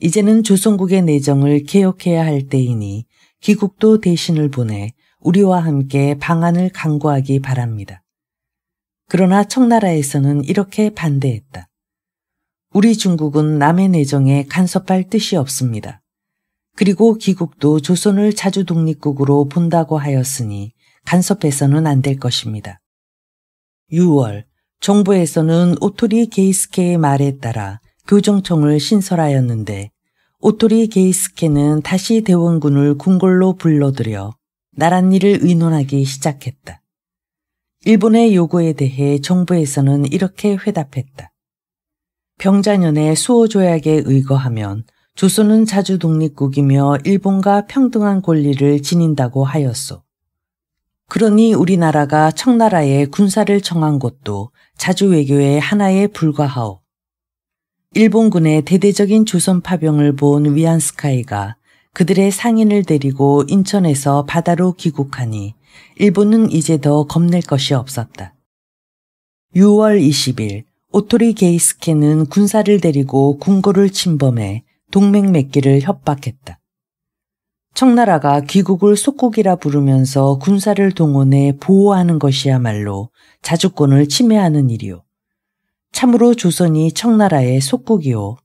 이제는 조선국의 내정을 개혁해야 할 때이니 기국도 대신을 보내 우리와 함께 방안을 강구하기 바랍니다. 그러나 청나라에서는 이렇게 반대했다. 우리 중국은 남의 내정에 간섭할 뜻이 없습니다. 그리고 기국도 조선을 자주 독립국으로 본다고 하였으니 간섭해서는 안 될 것입니다. 6월, 정부에서는 오토리 게이스케의 말에 따라 교정청을 신설하였는데 오토리 게이스케는 다시 대원군을 궁궐로 불러들여 나랏일을 의논하기 시작했다. 일본의 요구에 대해 정부에서는 이렇게 회답했다. 병자년의 수호조약에 의거하면 조선은 자주 독립국이며 일본과 평등한 권리를 지닌다고 하였소. 그러니 우리나라가 청나라에 군사를 청한 것도 자주 외교의 하나에 불과하오. 일본군의 대대적인 조선 파병을 본 위안스카이가 그들의 상인을 데리고 인천에서 바다로 귀국하니 일본은 이제 더 겁낼 것이 없었다. 6월 20일 오토리 게이스케는 군사를 데리고 궁궐을 침범해 동맹 맺기를 협박했다. 청나라가 귀국을 속국이라 부르면서 군사를 동원해 보호하는 것이야말로 자주권을 침해하는 일이오. 참으로 조선이 청나라의 속국이오.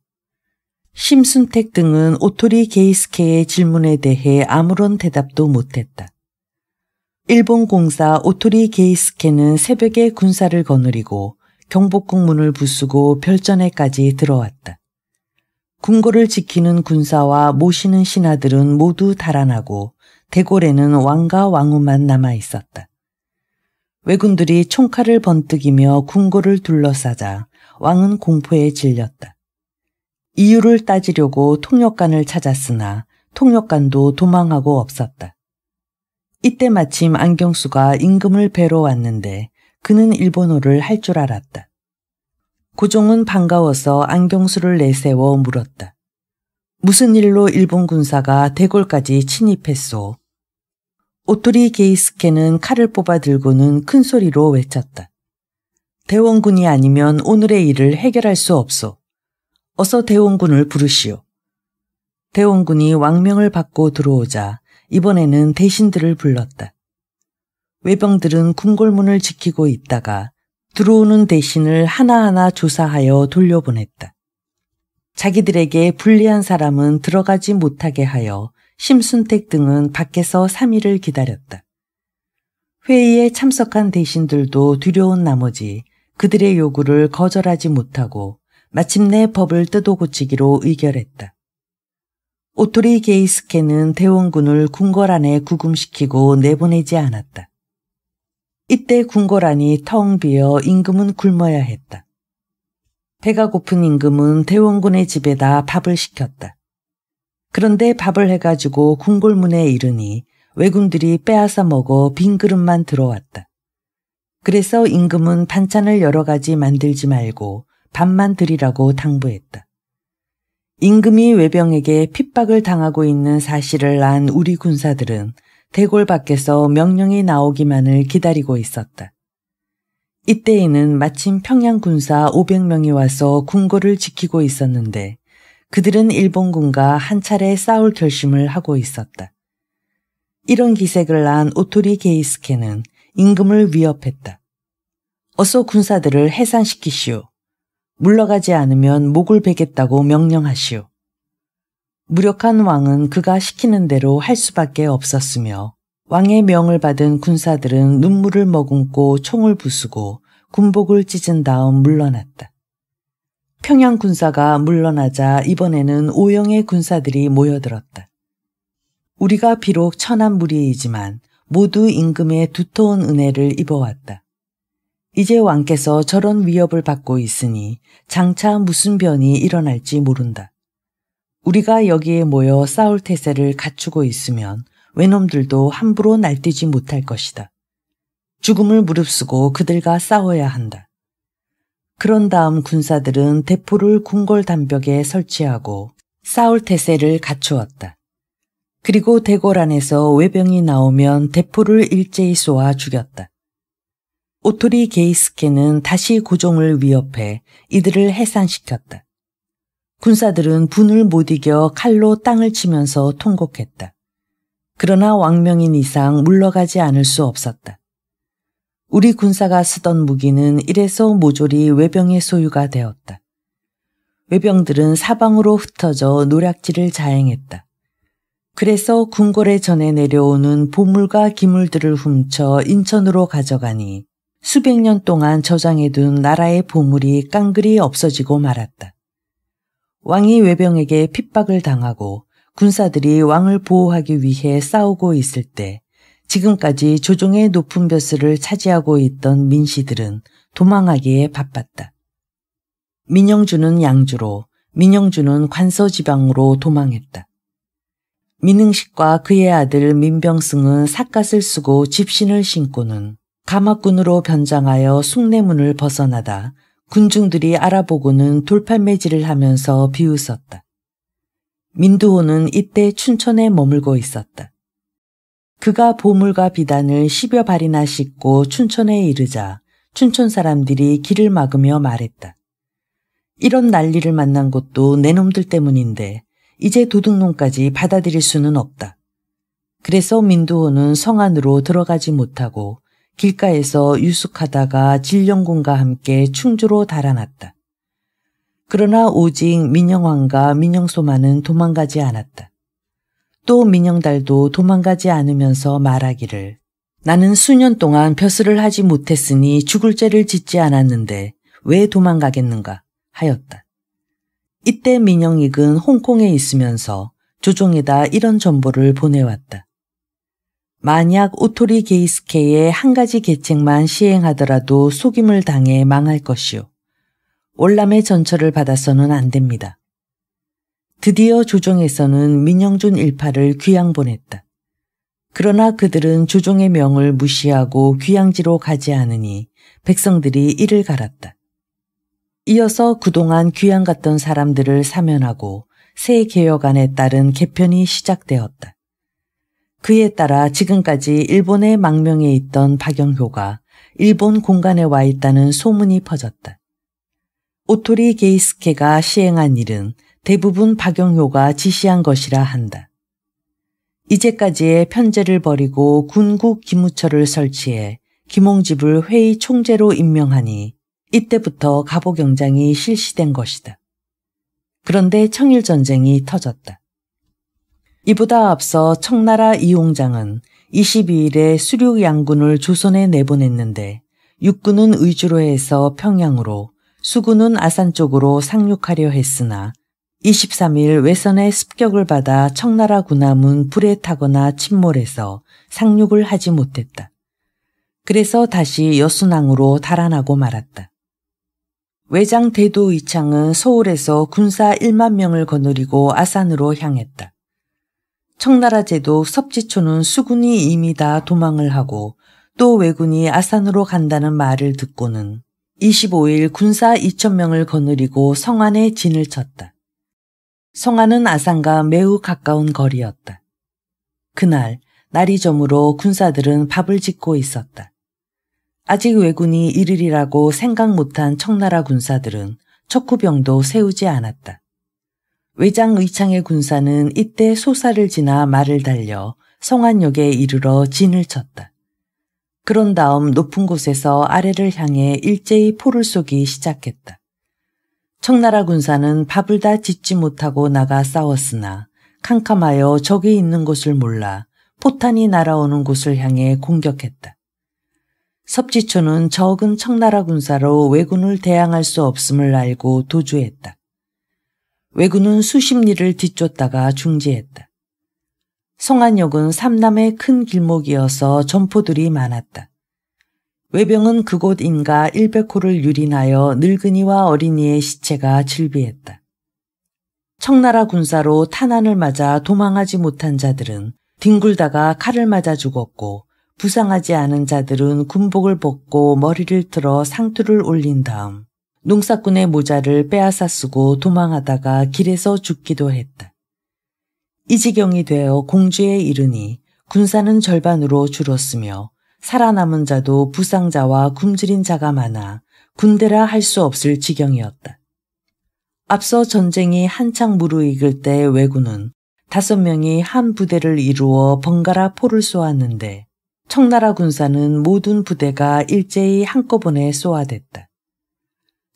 심순택 등은 오토리 게이스케의 질문에 대해 아무런 대답도 못했다. 일본 공사 오토리 게이스케는 새벽에 군사를 거느리고 경복궁 문을 부수고 별전에까지 들어왔다. 궁궐을 지키는 군사와 모시는 신하들은 모두 달아나고 대궐에는 왕과 왕후만 남아 있었다. 왜군들이 총칼을 번뜩이며 궁궐을 둘러싸자 왕은 공포에 질렸다. 이유를 따지려고 통역관을 찾았으나 통역관도 도망하고 없었다. 이때 마침 안경수가 임금을 뵈러 왔는데 그는 일본어를 할 줄 알았다. 고종은 반가워서 안경수를 내세워 물었다. 무슨 일로 일본 군사가 대궐까지 침입했소? 오토리 게이스케는 칼을 뽑아 들고는 큰 소리로 외쳤다. 대원군이 아니면 오늘의 일을 해결할 수 없소. 어서 대원군을 부르시오. 대원군이 왕명을 받고 들어오자 이번에는 대신들을 불렀다. 외병들은 궁궐문을 지키고 있다가 들어오는 대신을 하나하나 조사하여 돌려보냈다. 자기들에게 불리한 사람은 들어가지 못하게 하여 심순택 등은 밖에서 3일을 기다렸다. 회의에 참석한 대신들도 두려운 나머지 그들의 요구를 거절하지 못하고 마침내 법을 뜯어고치기로 의결했다. 오토리 게이스케는 대원군을 궁궐 안에 구금시키고 내보내지 않았다. 이때 궁궐 안이 텅 비어 임금은 굶어야 했다. 배가 고픈 임금은 대원군의 집에다 밥을 시켰다. 그런데 밥을 해가지고 궁궐문에 이르니 왜군들이 빼앗아 먹어 빈 그릇만 들어왔다. 그래서 임금은 반찬을 여러 가지 만들지 말고 밥만 드리라고 당부했다. 임금이 외병에게 핍박을 당하고 있는 사실을 안 우리 군사들은 대궐 밖에서 명령이 나오기만을 기다리고 있었다. 이때에는 마침 평양 군사 500명이 와서 궁궐을 지키고 있었는데 그들은 일본군과 한 차례 싸울 결심을 하고 있었다. 이런 기색을 안 오토리 게이스케는 임금을 위협했다. 어서 군사들을 해산시키시오. 물러가지 않으면 목을 베겠다고 명령하시오. 무력한 왕은 그가 시키는 대로 할 수밖에 없었으며 왕의 명을 받은 군사들은 눈물을 머금고 총을 부수고 군복을 찢은 다음 물러났다. 평양 군사가 물러나자 이번에는 오영의 군사들이 모여들었다. 우리가 비록 천한 무리이지만 모두 임금의 두터운 은혜를 입어왔다. 이제 왕께서 저런 위협을 받고 있으니 장차 무슨 변이 일어날지 모른다. 우리가 여기에 모여 싸울 태세를 갖추고 있으면 외놈들도 함부로 날뛰지 못할 것이다. 죽음을 무릅쓰고 그들과 싸워야 한다. 그런 다음 군사들은 대포를 궁궐 담벽에 설치하고 싸울 태세를 갖추었다. 그리고 대궐 안에서 외병이 나오면 대포를 일제히 쏘아 죽였다. 오토리 게이스케는 다시 고종을 위협해 이들을 해산시켰다. 군사들은 분을 못 이겨 칼로 땅을 치면서 통곡했다. 그러나 왕명인 이상 물러가지 않을 수 없었다. 우리 군사가 쓰던 무기는 이래서 모조리 외병의 소유가 되었다. 외병들은 사방으로 흩어져 노략질을 자행했다. 그래서 궁궐에 전해 내려오는 보물과 기물들을 훔쳐 인천으로 가져가니 수백 년 동안 저장해둔 나라의 보물이 깡그리 없어지고 말았다. 왕이 외병에게 핍박을 당하고 군사들이 왕을 보호하기 위해 싸우고 있을 때 지금까지 조종의 높은 벼슬을 차지하고 있던 민씨들은 도망하기에 바빴다. 민영주는 양주로, 민영주는 관서지방으로 도망했다. 민흥식과 그의 아들 민병승은 삿갓을 쓰고 집신을 신고는 가마꾼으로 변장하여 숭례문을 벗어나다 군중들이 알아보고는 돌팔매질을 하면서 비웃었다. 민두호는 이때 춘천에 머물고 있었다. 그가 보물과 비단을 10여 발이나 싣고 춘천에 이르자 춘천 사람들이 길을 막으며 말했다. 이런 난리를 만난 것도 내 놈들 때문인데 이제 도둑놈까지 받아들일 수는 없다. 그래서 민두호는 성 안으로 들어가지 못하고 길가에서 유숙하다가 진령군과 함께 충주로 달아났다. 그러나 오직 민영왕과 민영소만은 도망가지 않았다. 또 민영달도 도망가지 않으면서 말하기를 나는 수년 동안 벼슬을 하지 못했으니 죽을 죄를 짓지 않았는데 왜 도망가겠는가 하였다. 이때 민영익은 홍콩에 있으면서 조종에다 이런 전보를 보내왔다. 만약 오토리 게이스케의 한 가지 계책만 시행하더라도 속임을 당해 망할 것이요. 월남의 전처를 받아서는 안 됩니다. 드디어 조정에서는 민영준 일파를 귀양 보냈다. 그러나 그들은 조종의 명을 무시하고 귀양지로 가지 않으니 백성들이 이를 갈았다. 이어서 그동안 귀양 갔던 사람들을 사면하고 새 개혁안에 따른 개편이 시작되었다. 그에 따라 지금까지 일본의 망명에 있던 박영효가 일본 공간에 와 있다는 소문이 퍼졌다. 오토리 게이스케가 시행한 일은 대부분 박영효가 지시한 것이라 한다. 이제까지의 편제를 버리고 군국 기무처를 설치해 김홍집을 회의 총재로 임명하니 이때부터 갑오경장이 실시된 것이다. 그런데 청일전쟁이 터졌다. 이보다 앞서 청나라 이홍장은 22일에 수륙 양군을 조선에 내보냈는데 육군은 의주로 해서 평양으로, 수군은 아산 쪽으로 상륙하려 했으나 23일 외선의 습격을 받아 청나라 군함은 불에 타거나 침몰해서 상륙을 하지 못했다. 그래서 다시 여순항으로 달아나고 말았다. 외장 대도 이창은 서울에서 군사 1만 명을 거느리고 아산으로 향했다. 청나라 제도 섭지초는 수군이 이미 다 도망을 하고 또 왜군이 아산으로 간다는 말을 듣고는 25일 군사 2,000명을 거느리고 성안에 진을 쳤다. 성안은 아산과 매우 가까운 거리였다. 그날 날이 저물어 군사들은 밥을 짓고 있었다. 아직 왜군이 이르리라고 생각 못한 청나라 군사들은 척후병도 세우지 않았다. 외장 의창의 군사는 이때 소사를 지나 말을 달려 성안역에 이르러 진을 쳤다. 그런 다음 높은 곳에서 아래를 향해 일제히 포를 쏘기 시작했다. 청나라 군사는 밥을 다 짓지 못하고 나가 싸웠으나 캄캄하여 적이 있는 곳을 몰라 포탄이 날아오는 곳을 향해 공격했다. 섭지초는 적은 청나라 군사로 왜군을 대항할 수 없음을 알고 도주했다. 왜군은 수십 리를 뒤쫓다가 중지했다. 성안역은 삼남의 큰 길목이어서 점포들이 많았다. 왜병은 그곳 인가 100호를 유린하여 늙은이와 어린이의 시체가 질비했다. 청나라 군사로 탄환을 맞아 도망하지 못한 자들은 뒹굴다가 칼을 맞아 죽었고 부상하지 않은 자들은 군복을 벗고 머리를 틀어 상투를 올린 다음 농사꾼의 모자를 빼앗아 쓰고 도망하다가 길에서 죽기도 했다. 이 지경이 되어 공주에 이르니 군사는 절반으로 줄었으며 살아남은 자도 부상자와 굶주린 자가 많아 군대라 할 수 없을 지경이었다. 앞서 전쟁이 한창 무르익을 때 왜군은 5명이 한 부대를 이루어 번갈아 포를 쏘았는데 청나라 군사는 모든 부대가 일제히 한꺼번에 쏘아댔다.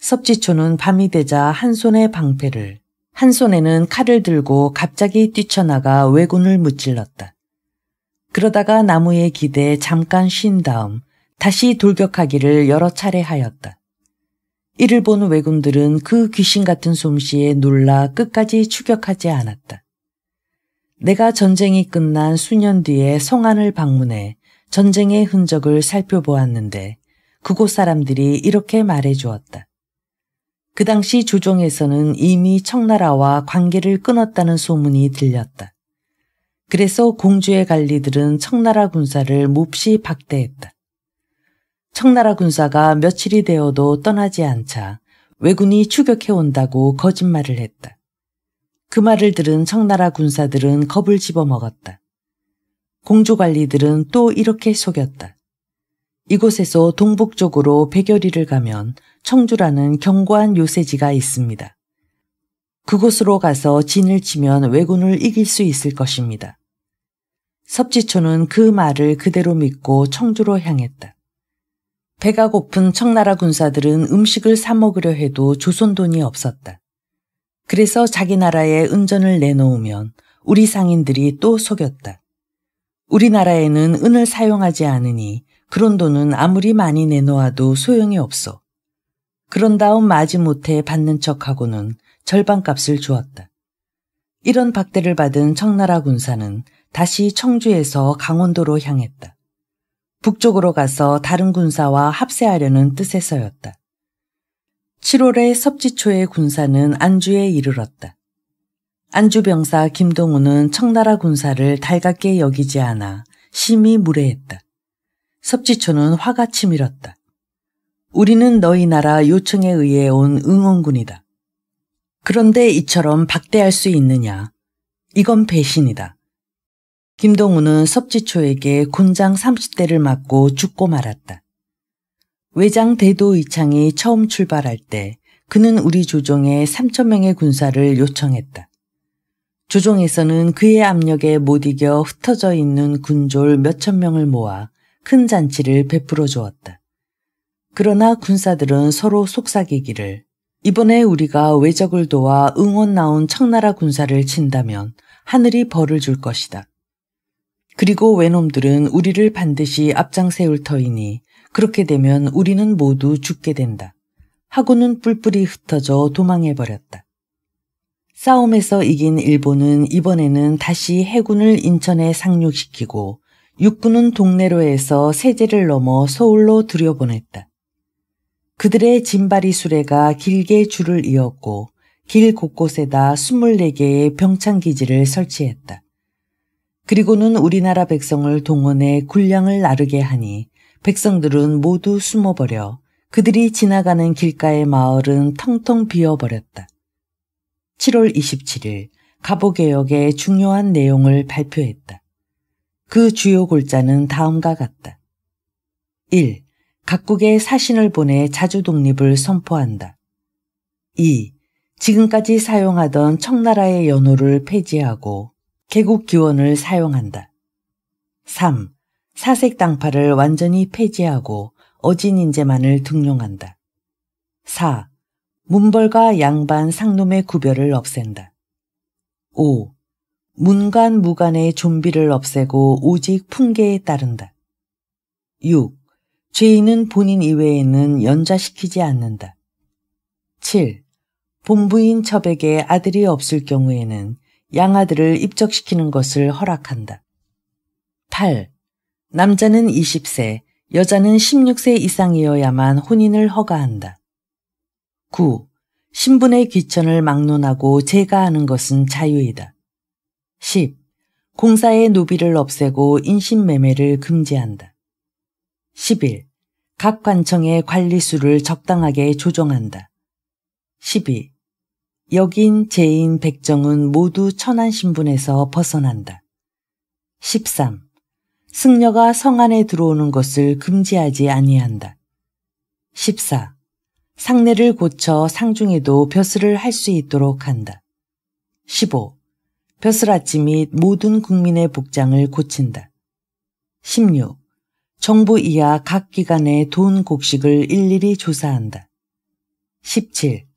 섭지초는 밤이 되자 한 손에 방패를, 한 손에는 칼을 들고 갑자기 뛰쳐나가 왜군을 무찔렀다. 그러다가 나무에 기대 잠깐 쉰 다음 다시 돌격하기를 여러 차례 하였다. 이를 본 왜군들은 그 귀신 같은 솜씨에 놀라 끝까지 추격하지 않았다. 내가 전쟁이 끝난 수년 뒤에 성안을 방문해 전쟁의 흔적을 살펴보았는데 그곳 사람들이 이렇게 말해주었다. 그 당시 조정에서는 이미 청나라와 관계를 끊었다는 소문이 들렸다. 그래서 공주의 관리들은 청나라 군사를 몹시 박대했다. 청나라 군사가 며칠이 되어도 떠나지 않자 왜군이 추격해 온다고 거짓말을 했다. 그 말을 들은 청나라 군사들은 겁을 집어먹었다. 공주 관리들은 또 이렇게 속였다. 이곳에서 동북쪽으로 100여리를 가면 청주라는 견고한 요새지가 있습니다. 그곳으로 가서 진을 치면 왜군을 이길 수 있을 것입니다. 섭지초는 그 말을 그대로 믿고 청주로 향했다. 배가 고픈 청나라 군사들은 음식을 사 먹으려 해도 조선 돈이 없었다. 그래서 자기 나라에 은전을 내놓으면 우리 상인들이 또 속였다. 우리나라에는 은을 사용하지 않으니 그런 돈은 아무리 많이 내놓아도 소용이 없어. 그런 다음 마지못해 받는 척하고는 절반값을 주었다. 이런 박대를 받은 청나라 군사는 다시 청주에서 강원도로 향했다. 북쪽으로 가서 다른 군사와 합세하려는 뜻에서였다. 7월에 섭지초의 군사는 안주에 이르렀다. 안주 병사 김동우는 청나라 군사를 달갑게 여기지 않아 심히 무례했다. 섭지초는 화가 치밀었다. 우리는 너희 나라 요청에 의해 온 응원군이다. 그런데 이처럼 박대할 수 있느냐? 이건 배신이다. 김동우는 섭지초에게 곤장 30대를 맞고 죽고 말았다. 외장 대도 이창이 처음 출발할 때 그는 우리 조정에 3,000명의 군사를 요청했다. 조정에서는 그의 압력에 못 이겨 흩어져 있는 군졸 몇천 명을 모아 큰 잔치를 베풀어 주었다. 그러나 군사들은 서로 속삭이기를 이번에 우리가 외적을 도와 응원 나온 청나라 군사를 친다면 하늘이 벌을 줄 것이다. 그리고 외놈들은 우리를 반드시 앞장 세울 터이니 그렇게 되면 우리는 모두 죽게 된다. 하고는 뿔뿔이 흩어져 도망해버렸다. 싸움에서 이긴 일본은 이번에는 다시 해군을 인천에 상륙시키고 육군은 동래로에서 세제를 넘어 서울로 들여보냈다. 그들의 진바리 수레가 길게 줄을 이었고 길 곳곳에다 24개의 병창기지를 설치했다. 그리고는 우리나라 백성을 동원해 군량을 나르게 하니 백성들은 모두 숨어버려 그들이 지나가는 길가의 마을은 텅텅 비어버렸다. 7월 27일 갑오개혁의 중요한 내용을 발표했다. 그 주요 골자는 다음과 같다. 1. 각국에 사신을 보내 자주 독립을 선포한다. 2. 지금까지 사용하던 청나라의 연호를 폐지하고 개국 기원을 사용한다. 3. 사색 당파를 완전히 폐지하고 어진 인재만을 등용한다. 4. 문벌과 양반 상놈의 구별을 없앤다. 5. 문관 무관의 좀비를 없애고 오직 풍계에 따른다. 6. 죄인은 본인 이외에는 연좌시키지 않는다. 7. 본부인 첩에게 아들이 없을 경우에는 양아들을 입적시키는 것을 허락한다. 8. 남자는 20세, 여자는 16세 이상이어야만 혼인을 허가한다. 9. 신분의 귀천을 막론하고 제가하는 것은 자유이다. 10. 공사의 노비를 없애고 인신매매를 금지한다. 11. 각 관청의 관리수를 적당하게 조정한다. 12. 역인, 제인, 백정은 모두 천한 신분에서 벗어난다. 13. 승려가 성 안에 들어오는 것을 금지하지 아니한다. 14. 상례를 고쳐 상중에도 벼슬을 할 수 있도록 한다. 15. 벼슬아치 및 모든 국민의 복장을 고친다. 16. 정부 이하 각 기관의 돈 곡식을 일일이 조사한다. 17.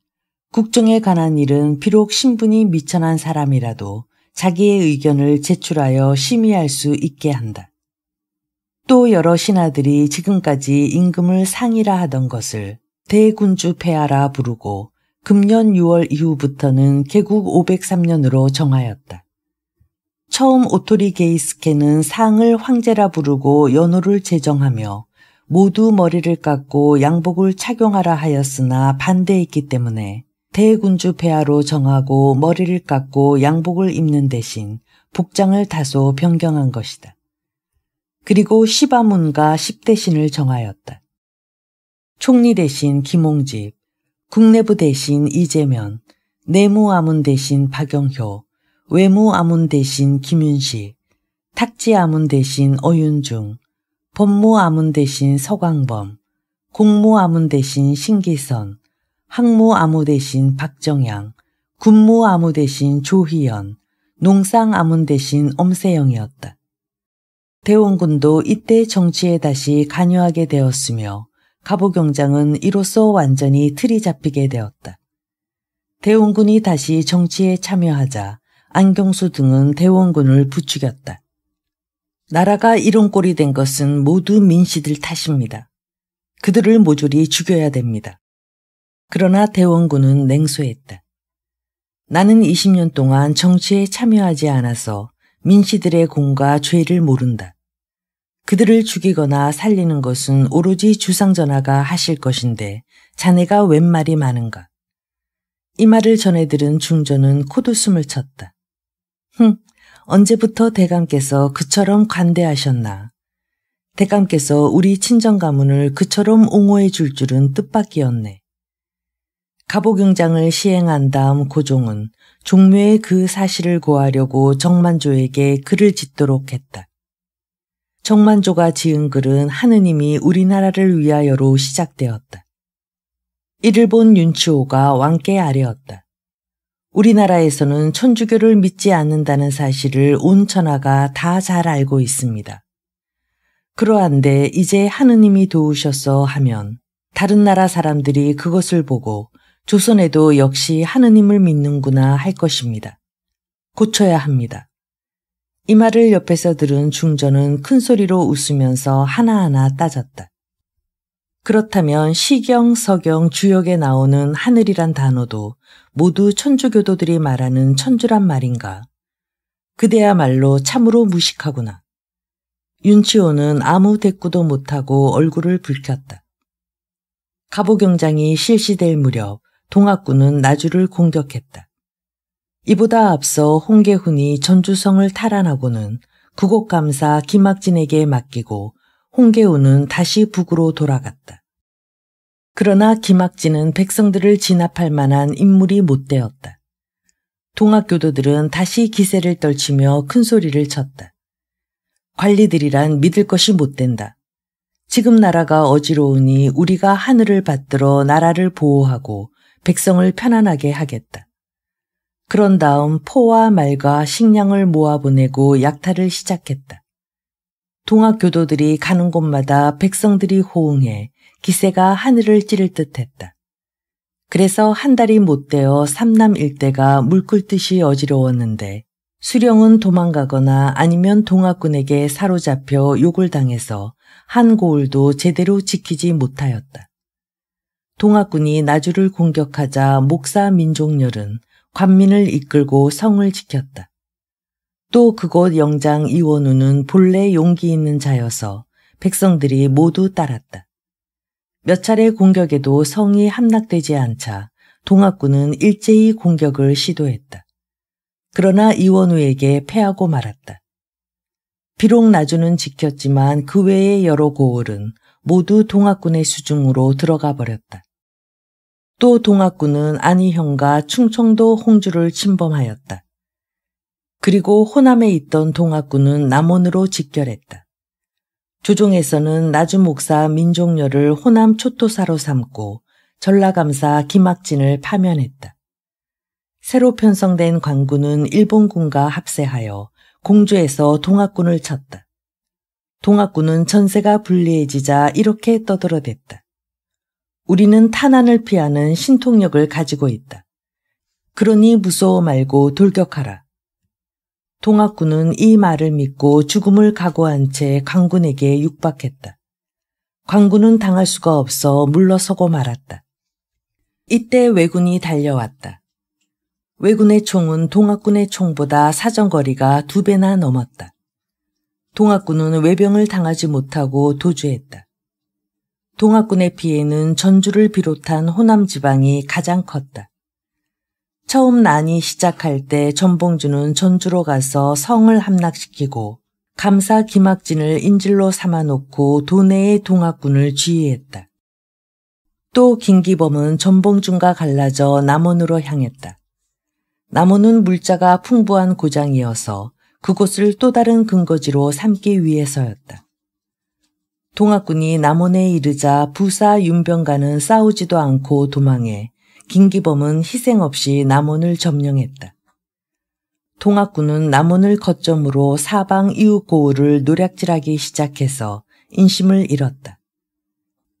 국정에 관한 일은 비록 신분이 미천한 사람이라도 자기의 의견을 제출하여 심의할 수 있게 한다. 또 여러 신하들이 지금까지 임금을 상이라 하던 것을 대군주 폐하라 부르고 금년 6월 이후부터는 개국 503년으로 정하였다. 처음 오토리 게이스케는 상을 황제라 부르고 연호를 제정하며 모두 머리를 깎고 양복을 착용하라 하였으나 반대했기 때문에 대군주 폐하로 정하고 머리를 깎고 양복을 입는 대신 복장을 다소 변경한 것이다. 그리고 시바문과 십대신을 정하였다. 총리 대신 김홍집, 국내부 대신 이재면, 내무아문 대신 박영효, 외무아문 대신 김윤식, 탁지아문 대신 어윤중, 법무아문 대신 서광범, 공무아문 대신 신기선, 항무아무 대신 박정양, 군무아무 대신 조희연, 농상아문 대신 엄세영이었다. 대원군도 이때 정치에 다시 관여하게 되었으며 갑오경장은 이로써 완전히 틀이 잡히게 되었다. 대원군이 다시 정치에 참여하자 안경수 등은 대원군을 부추겼다. 나라가 이런 꼴이 된 것은 모두 민씨들 탓입니다. 그들을 모조리 죽여야 됩니다. 그러나 대원군은 냉소했다. 나는 20년 동안 정치에 참여하지 않아서 민씨들의 공과 죄를 모른다. 그들을 죽이거나 살리는 것은 오로지 주상전하가 하실 것인데 자네가 웬 말이 많은가. 이 말을 전해 들은 중전은 코웃음을 쳤다. 언제부터 대감께서 그처럼 관대하셨나. 대감께서 우리 친정 가문을 그처럼 옹호해 줄 줄은 뜻밖이었네. 가보경장을 시행한 다음 고종은 종묘에 그 사실을 고하려고 정만조에게 글을 짓도록 했다. 정만조가 지은 글은 하느님이 우리나라를 위하여로 시작되었다. 이를 본 윤치호가 왕께 아뢰었다. 우리나라에서는 천주교를 믿지 않는다는 사실을 온 천하가 다 잘 알고 있습니다. 그러한데 이제 하느님이 도우셔서 하면 다른 나라 사람들이 그것을 보고 조선에도 역시 하느님을 믿는구나 할 것입니다. 고쳐야 합니다. 이 말을 옆에서 들은 중전은 큰 소리로 웃으면서 하나하나 따졌다. 그렇다면 시경, 서경, 주역에 나오는 하늘이란 단어도 모두 천주교도들이 말하는 천주란 말인가? 그대야말로 참으로 무식하구나. 윤치호는 아무 대꾸도 못하고 얼굴을 붉혔다. 가보경장이 실시될 무렵 동학군은 나주를 공격했다. 이보다 앞서 홍계훈이 전주성을 탈환하고는 구곡감사 김학진에게 맡기고 홍계훈은 다시 북으로 돌아갔다. 그러나 김학진은 백성들을 진압할 만한 인물이 못 되었다. 동학교도들은 다시 기세를 떨치며 큰 소리를 쳤다. 관리들이란 믿을 것이 못 된다. 지금 나라가 어지러우니 우리가 하늘을 받들어 나라를 보호하고 백성을 편안하게 하겠다. 그런 다음 포와 말과 식량을 모아보내고 약탈을 시작했다. 동학교도들이 가는 곳마다 백성들이 호응해 기세가 하늘을 찌를 듯했다. 그래서 한 달이 못 되어 삼남 일대가 물 끓듯이 어지러웠는데 수령은 도망가거나 아니면 동학군에게 사로잡혀 욕을 당해서 한 고을도 제대로 지키지 못하였다. 동학군이 나주를 공격하자 목사 민종렬은 관민을 이끌고 성을 지켰다. 또 그곳 영장 이원우는 본래 용기 있는 자여서 백성들이 모두 따랐다. 몇 차례 공격에도 성이 함락되지 않자 동학군은 일제히 공격을 시도했다. 그러나 이원우에게 패하고 말았다. 비록 나주는 지켰지만 그 외의 여러 고을은 모두 동학군의 수중으로 들어가 버렸다. 또 동학군은 안희형과 충청도 홍주를 침범하였다. 그리고 호남에 있던 동학군은 남원으로 직결했다. 조정에서는 나주 목사 민종렬을 호남 초토사로 삼고 전라감사 김학진을 파면했다. 새로 편성된 관군은 일본군과 합세하여 공주에서 동학군을 쳤다. 동학군은 전세가 불리해지자 이렇게 떠들어댔다. 우리는 탄환을 피하는 신통력을 가지고 있다. 그러니 무서워 말고 돌격하라. 동학군은 이 말을 믿고 죽음을 각오한 채 관군에게 육박했다. 관군은 당할 수가 없어 물러서고 말았다. 이때 왜군이 달려왔다. 왜군의 총은 동학군의 총보다 사정거리가 2배나 넘었다. 동학군은 외병을 당하지 못하고 도주했다. 동학군의 피해는 전주를 비롯한 호남 지방이 가장 컸다. 처음 난이 시작할 때 전봉주는 전주로 가서 성을 함락시키고 감사 김학진을 인질로 삼아놓고 도내의 동학군을 지휘했다. 또 김기범은 전봉준과 갈라져 남원으로 향했다. 남원은 물자가 풍부한 고장이어서 그곳을 또 다른 근거지로 삼기 위해서였다. 동학군이 남원에 이르자 부사 윤병가는 싸우지도 않고 도망해 김기범은 희생 없이 남원을 점령했다. 동학군은 남원을 거점으로 사방 이웃 고을을 노략질하기 시작해서 인심을 잃었다.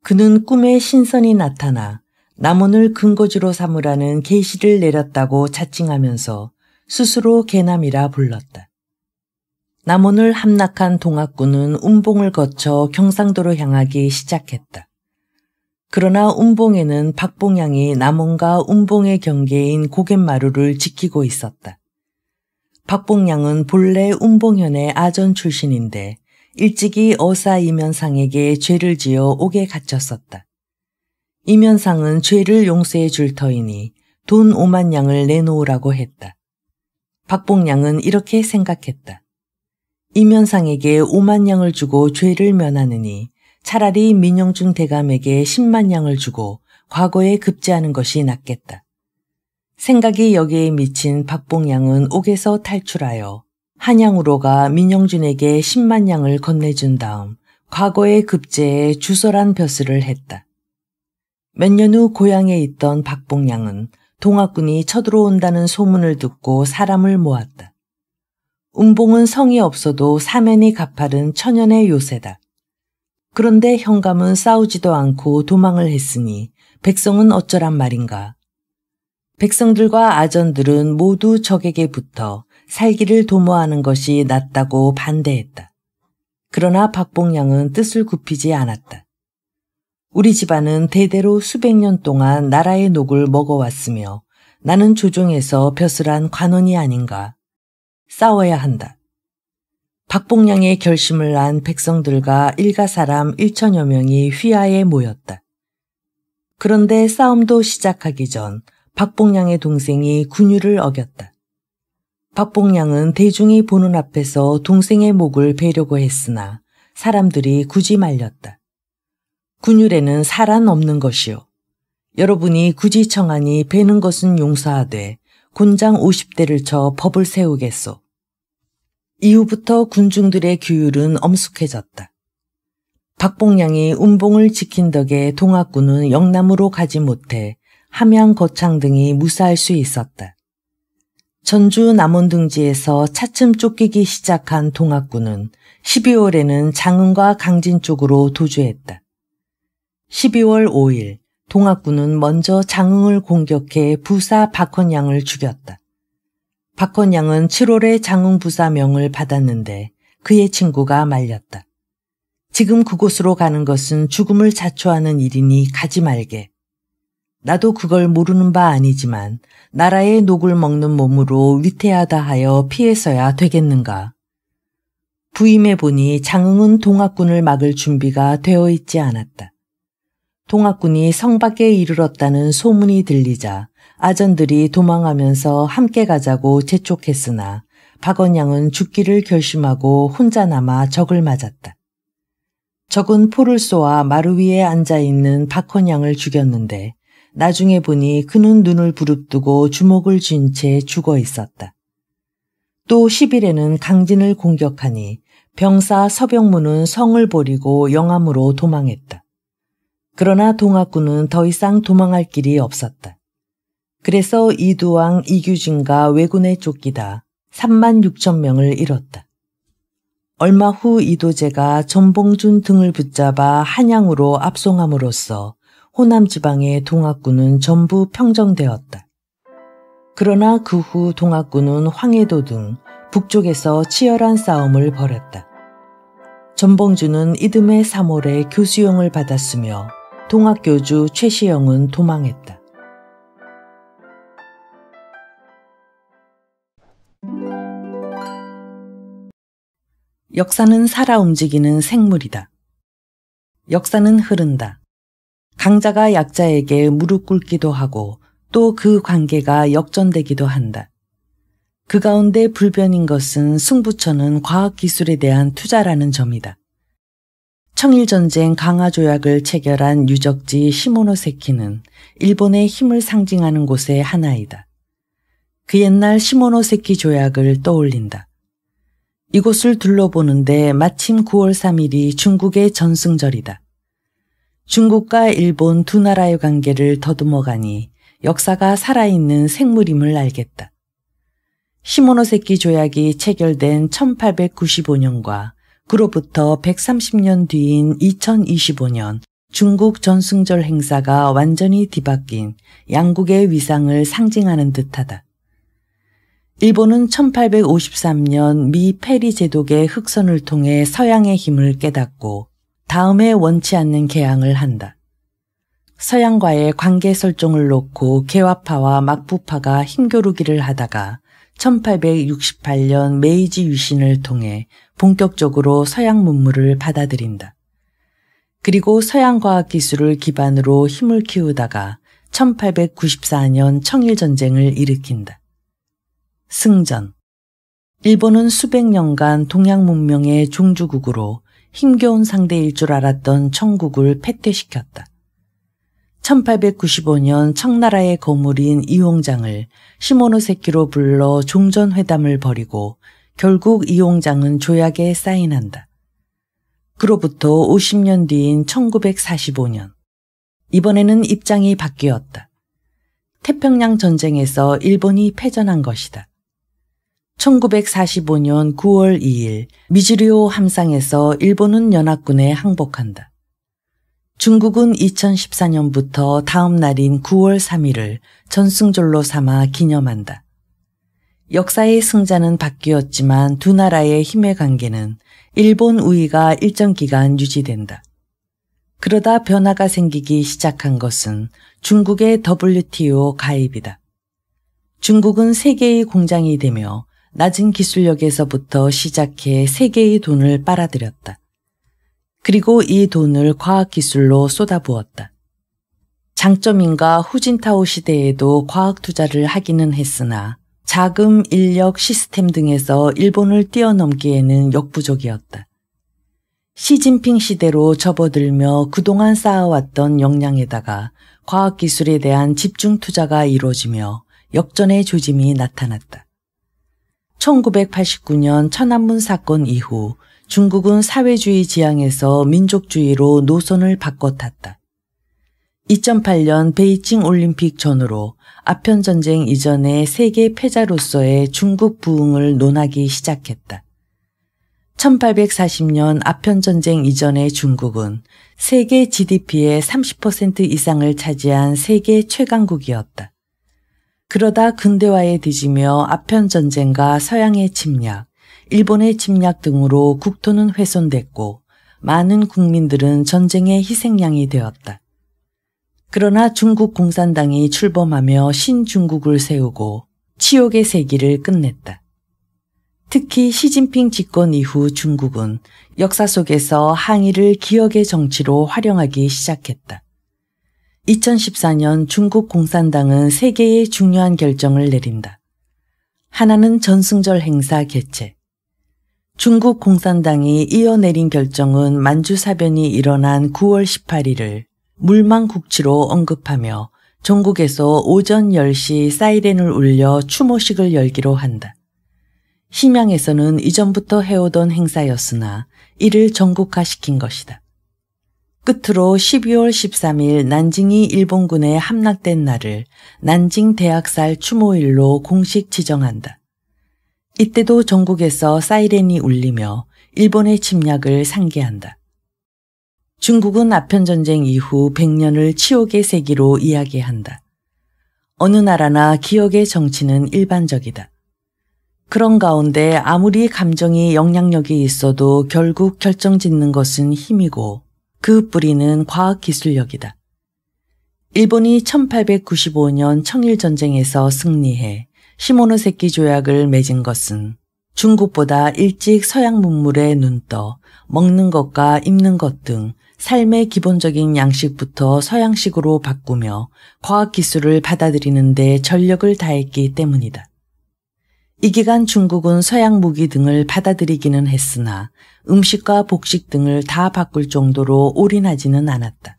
그는 꿈에 신선이 나타나 남원을 근거지로 삼으라는 계시를 내렸다고 자칭하면서 스스로 계남이라 불렀다. 남원을 함락한 동학군은 운봉을 거쳐 경상도로 향하기 시작했다. 그러나 운봉에는 박봉양이 남원과 운봉의 경계인 고갯마루를 지키고 있었다. 박봉양은 본래 운봉현의 아전 출신인데 일찍이 어사 이면상에게 죄를 지어 옥에 갇혔었다. 이면상은 죄를 용서해 줄 터이니 돈 5만 양을 내놓으라고 했다. 박봉양은 이렇게 생각했다. 이면상에게 5만 양을 주고 죄를 면하느니 차라리 민영중 대감에게 10만 양을 주고 과거에 급제하는 것이 낫겠다. 생각이 여기에 미친 박봉양은 옥에서 탈출하여 한양으로 가 민영준에게 10만 양을 건네준 다음 과거의 급제에 주설한 벼슬을 했다. 몇 년 후 고향에 있던 박봉양은 동학군이 쳐들어온다는 소문을 듣고 사람을 모았다. 운봉은 성이 없어도 사면이 가파른 천연의 요새다. 그런데 현감은 싸우지도 않고 도망을 했으니 백성은 어쩌란 말인가. 백성들과 아전들은 모두 적에게 붙어 살기를 도모하는 것이 낫다고 반대했다. 그러나 박봉양은 뜻을 굽히지 않았다. 우리 집안은 대대로 수백 년 동안 나라의 녹을 먹어왔으며 나는 조정에서 벼슬한 관원이 아닌가. 싸워야 한다. 박봉양의 결심을 안 백성들과 일가 사람 1천여 명이 휘하에 모였다. 그런데 싸움도 시작하기 전 박봉양의 동생이 군율을 어겼다. 박봉양은 대중이 보는 앞에서 동생의 목을 베려고 했으나 사람들이 굳이 말렸다. 군율에는 사란 없는 것이요. 여러분이 굳이 청하니 베는 것은 용서하되 곤장 50대를 쳐 법을 세우겠소. 이후부터 군중들의 규율은 엄숙해졌다. 박봉양이 운봉을 지킨 덕에 동학군은 영남으로 가지 못해 함양, 거창 등이 무사할 수 있었다. 전주 남원등지에서 차츰 쫓기기 시작한 동학군은 12월에는 장흥과 강진 쪽으로 도주했다. 12월 5일 동학군은 먼저 장흥을 공격해 부사 박헌양을 죽였다. 박헌양은 7월에 장흥 부사명을 받았는데 그의 친구가 말렸다. 지금 그곳으로 가는 것은 죽음을 자초하는 일이니 가지 말게. 나도 그걸 모르는 바 아니지만 나라의 녹을 먹는 몸으로 위태하다 하여 피해서야 되겠는가. 부임해 보니 장흥은 동학군을 막을 준비가 되어 있지 않았다. 동학군이 성 밖에 이르렀다는 소문이 들리자 아전들이 도망하면서 함께 가자고 재촉했으나 박헌양은 죽기를 결심하고 혼자 남아 적을 맞았다. 적은 포를 쏘아 마루 위에 앉아있는 박헌양을 죽였는데 나중에 보니 그는 눈을 부릅뜨고 주먹을 쥔 채 죽어 있었다. 또 10일에는 강진을 공격하니 병사 서병무는 성을 버리고 영암으로 도망했다. 그러나 동학군은 더 이상 도망할 길이 없었다. 그래서 이두왕 이규진과 왜군에 쫓기다 3만 6천 명을 잃었다. 얼마 후 이도제가 전봉준 등을 붙잡아 한양으로 압송함으로써 호남 지방의 동학군은 전부 평정되었다. 그러나 그 후 동학군은 황해도 등 북쪽에서 치열한 싸움을 벌였다. 전봉준은 이듬해 3월에 교수형을 받았으며 동학교주 최시영은 도망했다. 역사는 살아 움직이는 생물이다. 역사는 흐른다. 강자가 약자에게 무릎 꿇기도 하고 또 그 관계가 역전되기도 한다. 그 가운데 불변인 것은 승부처는 과학기술에 대한 투자라는 점이다. 청일전쟁 강화조약을 체결한 유적지 시모노세키는 일본의 힘을 상징하는 곳의 하나이다. 그 옛날 시모노세키 조약을 떠올린다. 이곳을 둘러보는데 마침 9월 3일이 중국의 전승절이다. 중국과 일본 두 나라의 관계를 더듬어가니 역사가 살아있는 생물임을 알겠다. 시모노세키 조약이 체결된 1895년과 그로부터 130년 뒤인 2025년 중국 전승절 행사가 완전히 뒤바뀐 양국의 위상을 상징하는 듯하다. 일본은 1853년 미 페리 제독의 흑선을 통해 서양의 힘을 깨닫고 다음에 원치 않는 개항을 한다. 서양과의 관계 설정을 놓고 개화파와 막부파가 힘겨루기를 하다가 1868년 메이지 유신을 통해 본격적으로 서양 문물을 받아들인다. 그리고 서양 과학기술을 기반으로 힘을 키우다가 1894년 청일전쟁을 일으킨다. 승전. 일본은 수백 년간 동양 문명의 종주국으로 힘겨운 상대일 줄 알았던 청국을 패퇴시켰다. 1895년 청나라의 거물인 이홍장을 시모노세키로 불러 종전회담을 벌이고 결국 이홍장은 조약에 사인한다. 그로부터 50년 뒤인 1945년, 이번에는 입장이 바뀌었다. 태평양 전쟁에서 일본이 패전한 것이다. 1945년 9월 2일 미즈리오 함상에서 일본은 연합군에 항복한다. 중국은 2014년부터 다음 날인 9월 3일을 전승절로 삼아 기념한다. 역사의 승자는 바뀌었지만 두 나라의 힘의 관계는 일본 우위가 일정 기간 유지된다. 그러다 변화가 생기기 시작한 것은 중국의 WTO 가입이다. 중국은 세계의 공장이 되며 낮은 기술력에서부터 시작해 세계의 돈을 빨아들였다. 그리고 이 돈을 과학기술로 쏟아부었다. 장쩌민과 후진타오 시대에도 과학 투자를 하기는 했으나 자금, 인력, 시스템 등에서 일본을 뛰어넘기에는 역부족이었다. 시진핑 시대로 접어들며 그동안 쌓아왔던 역량에다가 과학기술에 대한 집중 투자가 이루어지며 역전의 조짐이 나타났다. 1989년 천안문 사건 이후 중국은 사회주의 지향에서 민족주의로 노선을 바꿔 탔다. 2008년 베이징 올림픽 전후로 아편전쟁 이전의 세계 패자로서의 중국 부흥을 논하기 시작했다. 1840년 아편전쟁 이전의 중국은 세계 GDP의 30% 이상을 차지한 세계 최강국이었다. 그러다 근대화에 뒤지며 아편전쟁과 서양의 침략, 일본의 침략 등으로 국토는 훼손됐고 많은 국민들은 전쟁의 희생양이 되었다. 그러나 중국 공산당이 출범하며 신중국을 세우고 치욕의 세기를 끝냈다. 특히 시진핑 집권 이후 중국은 역사 속에서 항일을 기억의 정치로 활용하기 시작했다. 2014년 중국 공산당은 세 개의 중요한 결정을 내린다. 하나는 전승절 행사 개최. 중국 공산당이 이어내린 결정은 만주사변이 일어난 9월 18일을 물망국치로 언급하며 전국에서 오전 10시 사이렌을 울려 추모식을 열기로 한다. 심양에서는 이전부터 해오던 행사였으나 이를 전국화시킨 것이다. 끝으로 12월 13일 난징이 일본군에 함락된 날을 난징 대학살 추모일로 공식 지정한다. 이때도 전국에서 사이렌이 울리며 일본의 침략을 상기한다. 중국은 아편전쟁 이후 100년을 치욕의 세기로 이야기한다. 어느 나라나 기억의 정치는 일반적이다. 그런 가운데 아무리 감정이 영향력이 있어도 결국 결정짓는 것은 힘이고 그 뿌리는 과학기술력이다. 일본이 1895년 청일전쟁에서 승리해 시모노세키 조약을 맺은 것은 중국보다 일찍 서양 문물에 눈떠 먹는 것과 입는 것 등 삶의 기본적인 양식부터 서양식으로 바꾸며 과학기술을 받아들이는 데 전력을 다했기 때문이다. 이 기간 중국은 서양 무기 등을 받아들이기는 했으나 음식과 복식 등을 다 바꿀 정도로 올인하지는 않았다.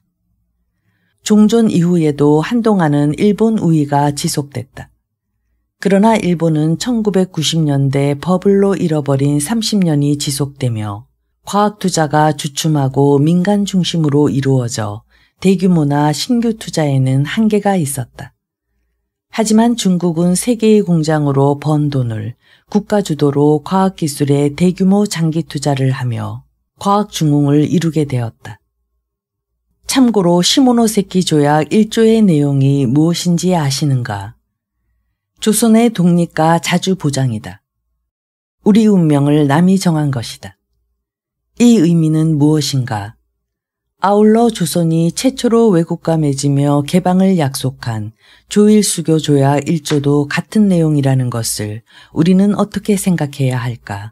종전 이후에도 한동안은 일본 우위가 지속됐다. 그러나 일본은 1990년대 버블로 잃어버린 30년이 지속되며 과학 투자가 주춤하고 민간 중심으로 이루어져 대규모나 신규 투자에는 한계가 있었다. 하지만 중국은 세계의 공장으로 번 돈을 국가 주도로 과학기술에 대규모 장기 투자를 하며 과학 중흥을 이루게 되었다. 참고로 시모노세키 조약 1조의 내용이 무엇인지 아시는가? 조선의 독립과 자주 보장이다. 우리 운명을 남이 정한 것이다. 이 의미는 무엇인가? 아울러 조선이 최초로 외국과 맺으며 개방을 약속한 조일수교 조약 1조도 같은 내용이라는 것을 우리는 어떻게 생각해야 할까?